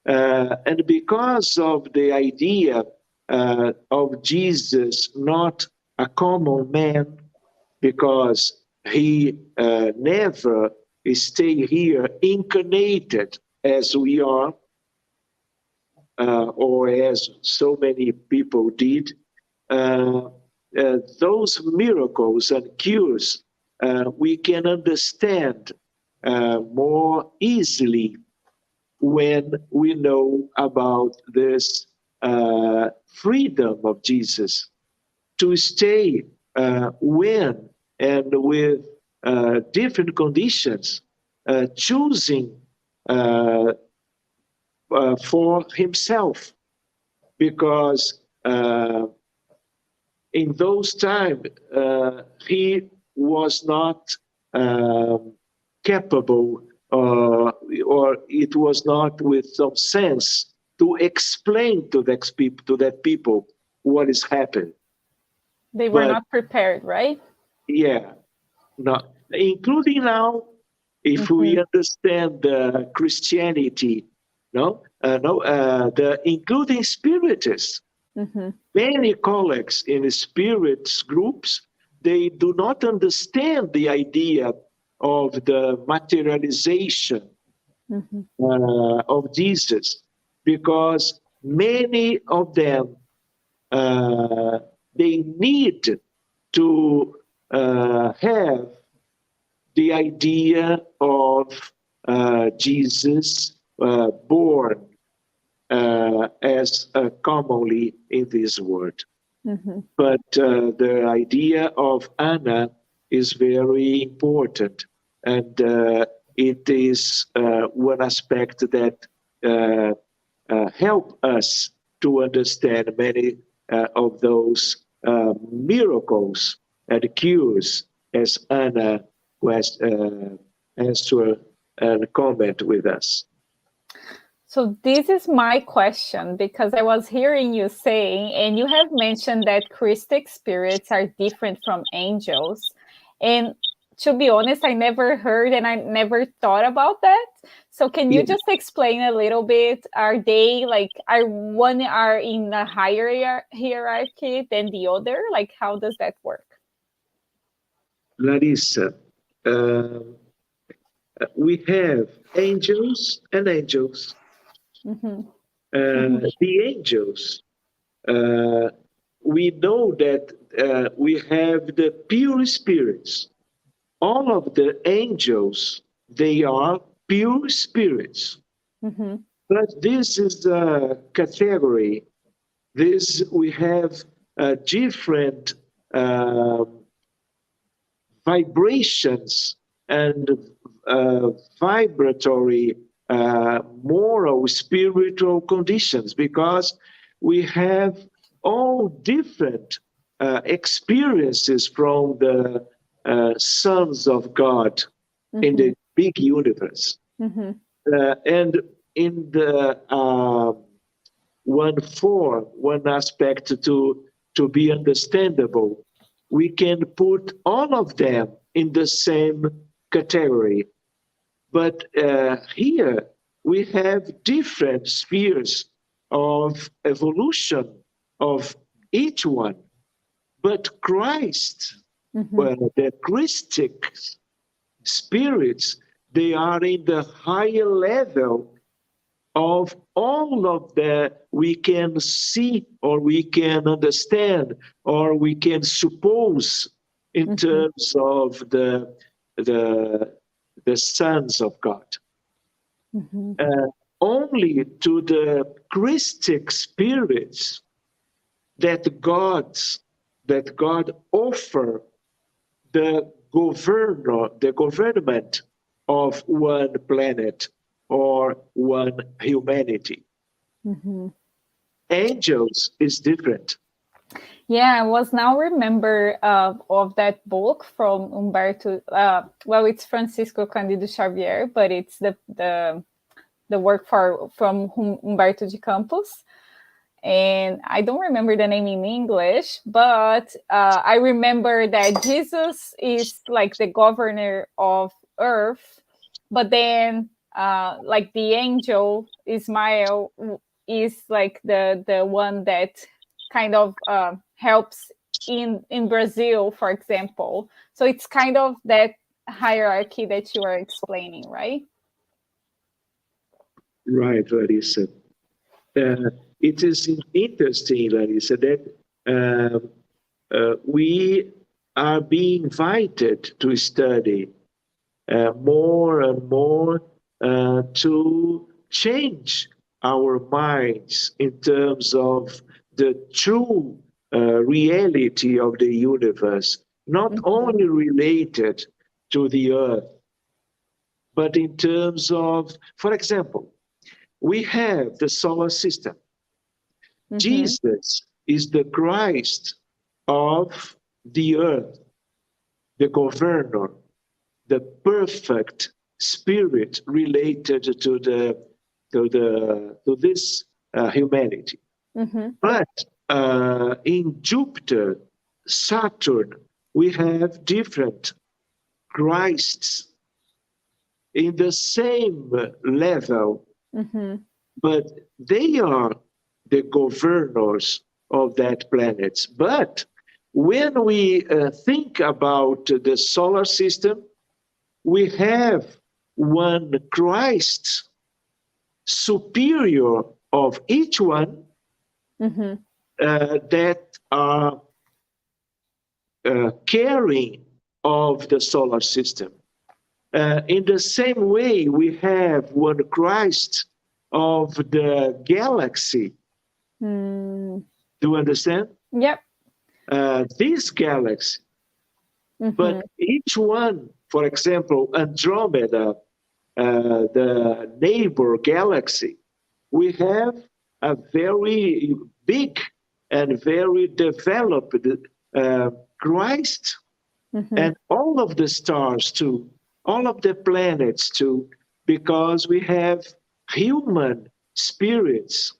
And because of the idea of Jesus not a common man, because he never stayed here incarnated as we are, or as so many people did, those miracles and cures we can understand more easily when we know about this freedom of Jesus to stay when and with different conditions, choosing for himself, because in those times he was not capable or it was not with some sense to explain to that people what is happening. They were not prepared, right? Yeah, no, including now, if we understand Christianity, including Spiritists, many colleagues in the spirits groups, they do not understand the idea of the materialization of Jesus, because many of them they need to have the idea of Jesus born as commonly in this world. But the idea of Anna is very important, and it is one aspect that help us to understand many of those miracles and cures, as Anna was answer and comment with us. So this is my question, because I was hearing you saying, and you have mentioned that Christic spirits are different from angels. And to be honest, I never heard and I never thought about that. So can you just explain a little bit? Are they like, one are in a higher hierarchy than the other? Like, how does that work? Larissa, we have angels and angels. The angels, we know that we have the pure spirits. All of the angels, they are pure spirits. But this is a category. We have different vibrations and vibratory moral, spiritual conditions, because we have all different experiences from the sons of God in the big universe. And in the one aspect to be understandable, we can put all of them in the same category. But here we have different spheres of evolution of each one. But Christ, well, the Christic spirits, they are in the higher level of all of that we can see or we can understand or we can suppose in terms of the sons of God. Only to the Christic spirits that God offer the government of one planet or one humanity. Angels is different. Yeah, I was now remember of that book from Humberto. Well, it's Francisco Cândido Xavier, but it's the work from Humberto de Campos. And I don't remember the name in English, but I remember that Jesus is like the governor of earth, but then like the angel Ismael is like the one that kind of helps in Brazil, for example. So it's kind of that hierarchy that you are explaining, right? Right, Larissa. It is interesting, Larissa, that we are being invited to study more and more to change our minds in terms of the true reality of the universe, not only related to the earth, but in terms of, for example, we have the solar system. Jesus is the Christ of the earth, the governor, the perfect spirit related to this humanity. But in Jupiter, Saturn, we have different Christs in the same level, but they are the governors of that planet. But when we think about the solar system, we have one Christ superior of each one that are caring of the solar system. In the same way, we have one Christ of the galaxy. Do you understand? Yep. This galaxy. But each one, for example, Andromeda, the neighbor galaxy, we have a very big and very developed Christ, and all of the stars too, all of the planets too, because we have human spirits,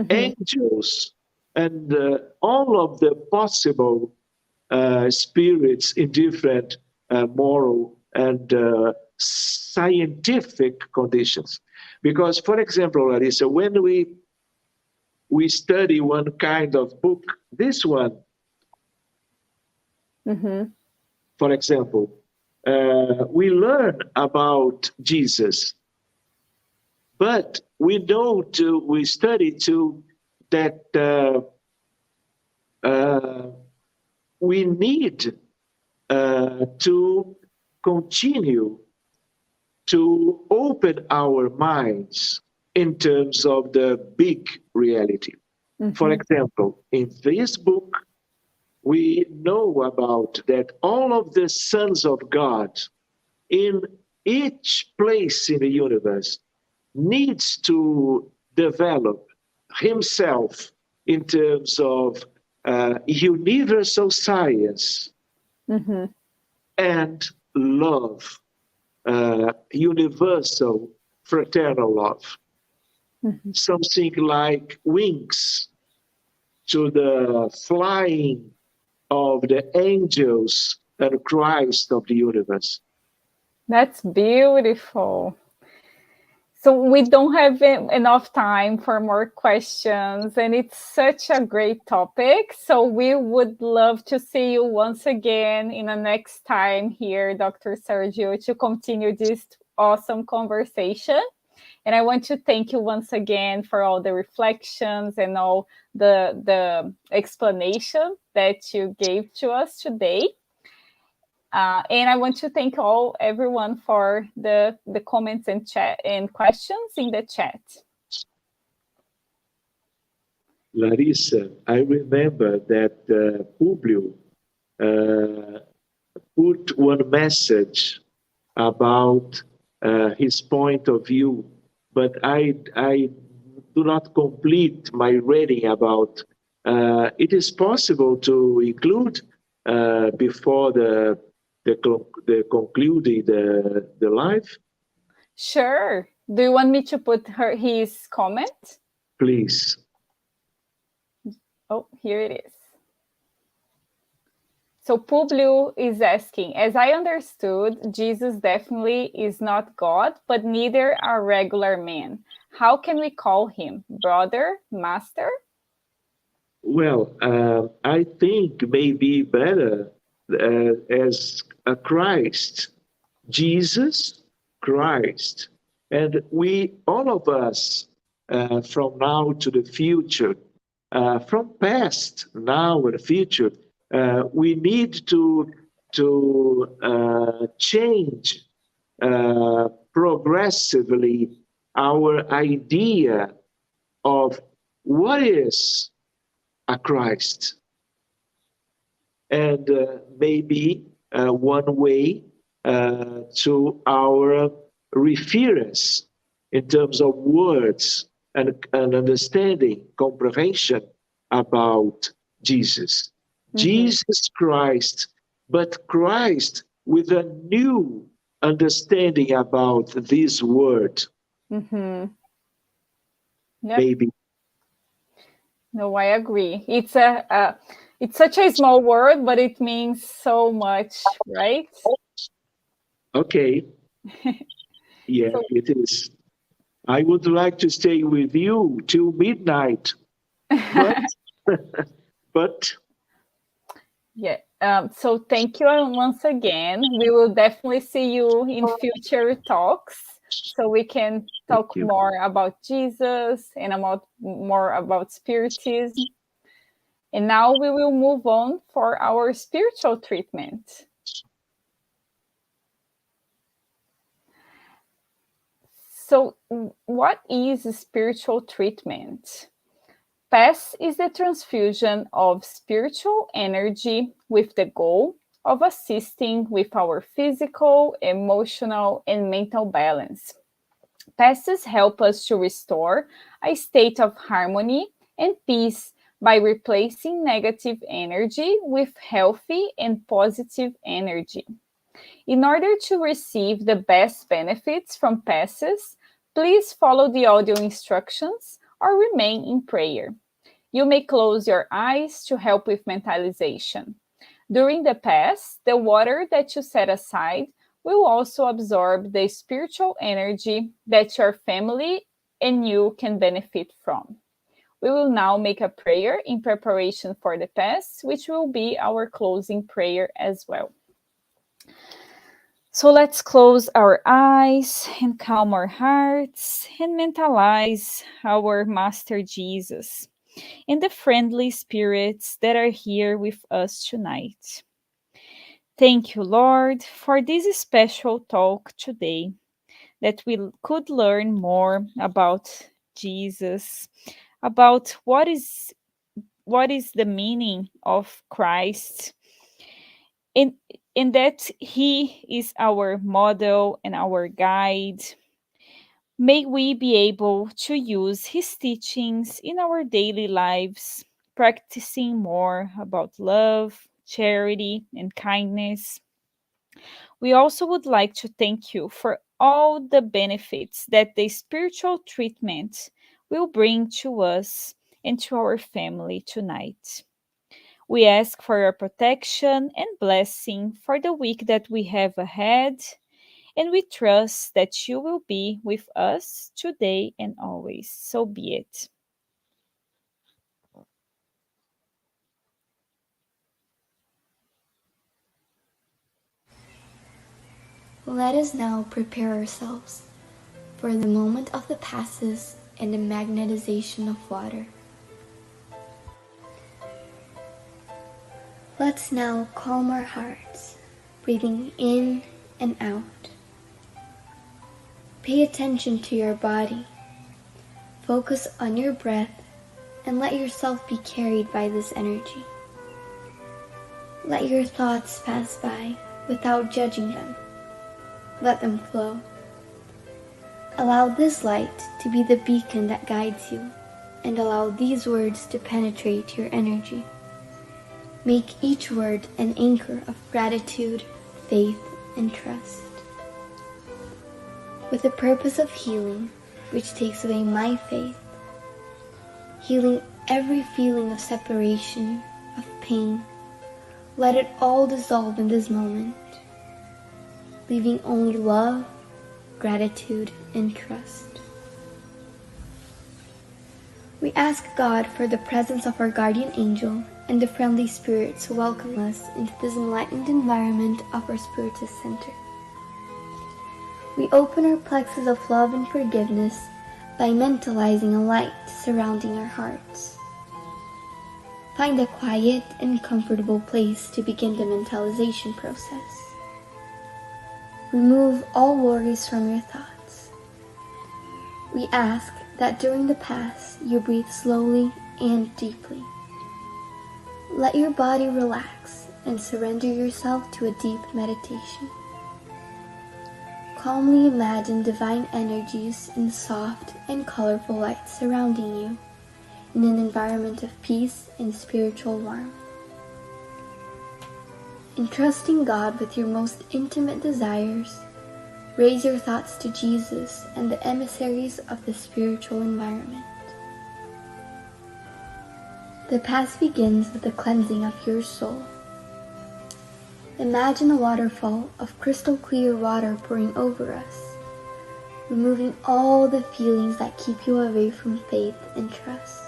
angels, and all of the possible spirits in different moral and scientific conditions. Because, for example, Larissa, when we study one kind of book, this one, for example, we learn about Jesus, but we know we study too that we need to continue to open our minds in terms of the big reality. For example, in this book, we know about that all of the sons of God in each place in the universe needs to develop himself in terms of universal science and love, universal fraternal love. Something like wings to the flying of the angels and Christ of the universe. That's beautiful. So we don't have enough time for more questions, and it's such a great topic. So we would love to see you once again in the next time here, Dr. Sergio, to continue this awesome conversation. And I want to thank you once again for all the reflections and all the explanation that you gave to us today. And I want to thank everyone for the comments and chat and questions in the chat. Larissa, I remember that Publio put one message about his point of view, but I do not complete my reading about. It is possible to include before the concluding the live? Sure. Do you want me to put his comment? Please. Oh, here it is. So Publio is asking, as I understood, Jesus definitely is not God, but neither a regular man. How can we call him? Brother? Master? Well, I think maybe better as a Christ, Jesus Christ. And we, all of us, from now to the future, from past, now, and future, we need to change progressively our idea of what is a Christ. And maybe one way to our reference in terms of words and understanding, comprehension about Jesus. Jesus Christ, but Christ with a new understanding about this word. Yep. Maybe. No, I agree. It's such a small word, but it means so much, right? Okay. Yeah, so, it is. I would like to stay with you till midnight, but yeah. So thank you once again. We will definitely see you in future talks, so we can talk more about Jesus and more about Spiritism. And now we will move on for our spiritual treatment. So what is spiritual treatment? PES is the transfusion of spiritual energy with the goal of assisting with our physical, emotional, and mental balance. PESs help us to restore a state of harmony and peace by replacing negative energy with healthy and positive energy. In order to receive the best benefits from passes, please follow the audio instructions or remain in prayer. You may close your eyes to help with mentalization. During the pass, the water that you set aside will also absorb the spiritual energy that your family and you can benefit from. We will now make a prayer in preparation for the pass, which will be our closing prayer as well. So let's close our eyes and calm our hearts and mentalize our Master Jesus and the friendly spirits that are here with us tonight. Thank you, Lord, for this special talk today, that we could learn more about Jesus, about what is the meaning of Christ, and, and that He is our model and our guide. May we be able to use His teachings in our daily lives, practicing more about love, charity, and kindness. We also would like to thank you for all the benefits that the spiritual treatment will bring to us and to our family tonight. We ask for your protection and blessing for the week that we have ahead, and we trust that you will be with us today and always. So be it. Let us now prepare ourselves for the moment of the passes and the magnetization of water. Let's now calm our hearts, breathing in and out. Pay attention to your body. Focus on your breath and let yourself be carried by this energy. Let your thoughts pass by without judging them. Let them flow. Allow this light to be the beacon that guides you, and allow these words to penetrate your energy. Make each word an anchor of gratitude, faith, and trust. With the purpose of healing, which takes away my faith, healing every feeling of separation, of pain, let it all dissolve in this moment, leaving only love, gratitude, and trust. We ask God for the presence of our guardian angel and the friendly spirits who welcome us into this enlightened environment of our Spiritist Center. We open our plexus of love and forgiveness by mentalizing a light surrounding our hearts. Find a quiet and comfortable place to begin the mentalization process. Remove all worries from your thoughts. We ask that during the pass you breathe slowly and deeply. Let your body relax and surrender yourself to a deep meditation. Calmly imagine divine energies in soft and colorful light surrounding you in an environment of peace and spiritual warmth. Entrusting God with your most intimate desires, raise your thoughts to Jesus and the emissaries of the spiritual environment. The pass begins with the cleansing of your soul. Imagine a waterfall of crystal clear water pouring over us, removing all the feelings that keep you away from faith and trust.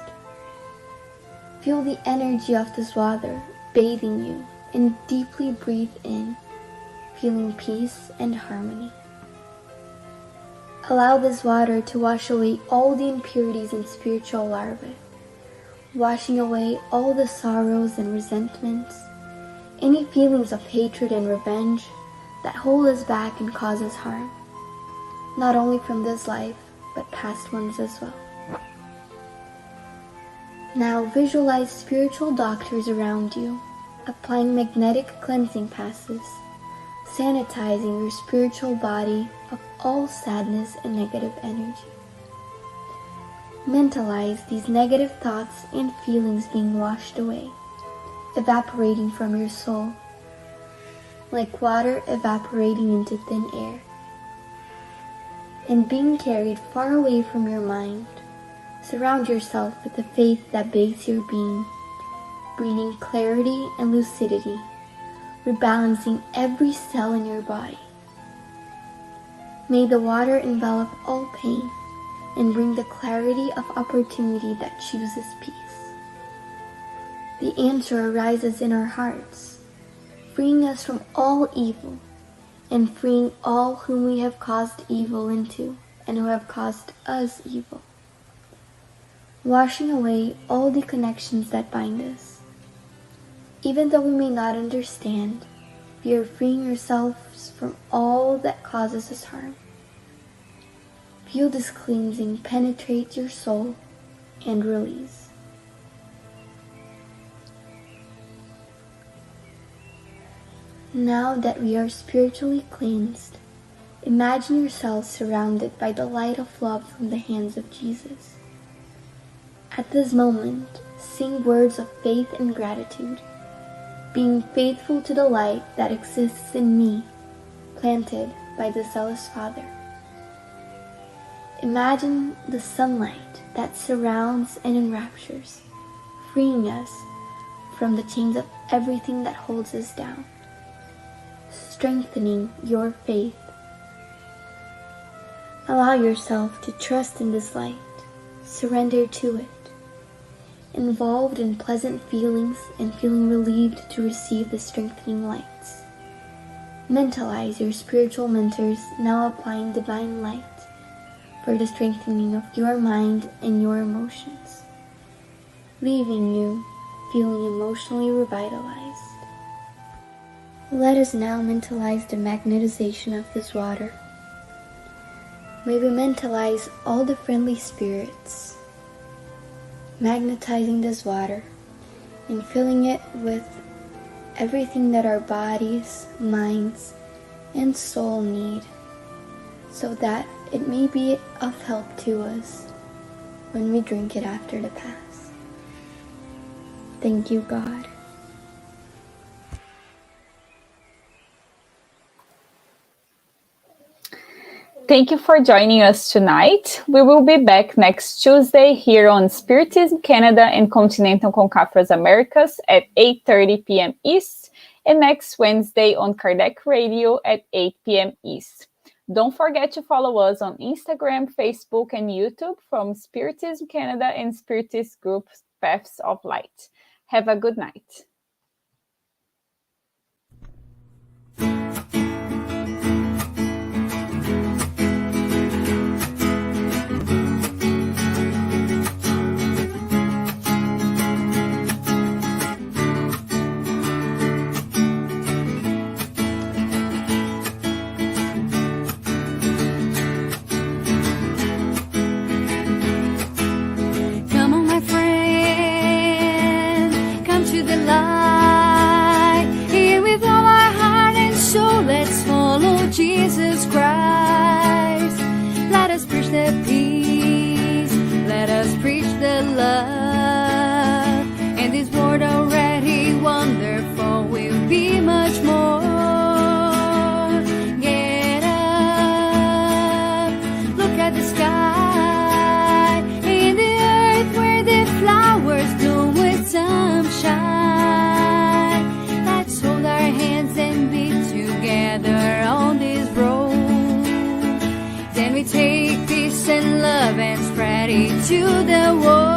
Feel the energy of this water bathing you and deeply breathe in, feeling peace and harmony. Allow this water to wash away all the impurities and spiritual larvae, washing away all the sorrows and resentments, any feelings of hatred and revenge that hold us back and cause us harm, not only from this life, but past ones as well. Now visualize spiritual doctors around you, applying magnetic cleansing passes, sanitizing your spiritual body of all sadness and negative energy. Mentalize these negative thoughts and feelings being washed away, evaporating from your soul, like water evaporating into thin air, and being carried far away from your mind. Surround yourself with the faith that bathes your being, bringing clarity and lucidity, rebalancing every cell in your body. May the water envelop all pain and bring the clarity of opportunity that chooses peace. The answer arises in our hearts, freeing us from all evil and freeing all whom we have caused evil into and who have caused us evil, washing away all the connections that bind us. Even though we may not understand, we are freeing ourselves from all that causes us harm. Feel this cleansing penetrate your soul and release. Now that we are spiritually cleansed, imagine yourself surrounded by the light of love from the hands of Jesus. At this moment, sing words of faith and gratitude, being faithful to the light that exists in me, planted by the zealous Father. Imagine the sunlight that surrounds and enraptures, freeing us from the chains of everything that holds us down, strengthening your faith. Allow yourself to trust in this light, surrender to it, involved in pleasant feelings and feeling relieved to receive the strengthening lights. Mentalize your spiritual mentors now applying divine light for the strengthening of your mind and your emotions, leaving you feeling emotionally revitalized. Let us now mentalize the magnetization of this water. May we mentalize all the friendly spirits, magnetizing this water and filling it with everything that our bodies, minds, and soul need, so that it may be of help to us when we drink it after the Pass. Thank you, God. Thank you for joining us tonight. We will be back next Tuesday here on Spiritism Canada and Continental Concafras Americas at 8:30 p.m. East, and next Wednesday on Kardec Radio at 8 p.m. East. Don't forget to follow us on Instagram, Facebook, and YouTube from Spiritism Canada and Spiritist Group Paths of Light. Have a good night. Jesus Christ, let us preach the peace, let us preach the love, and this world already wonderful will be much more. Get up, look at the sky, in the earth where the flowers bloom with sunshine. Let's hold our hands and be together on this road. Then we take peace and love and spread it to the world.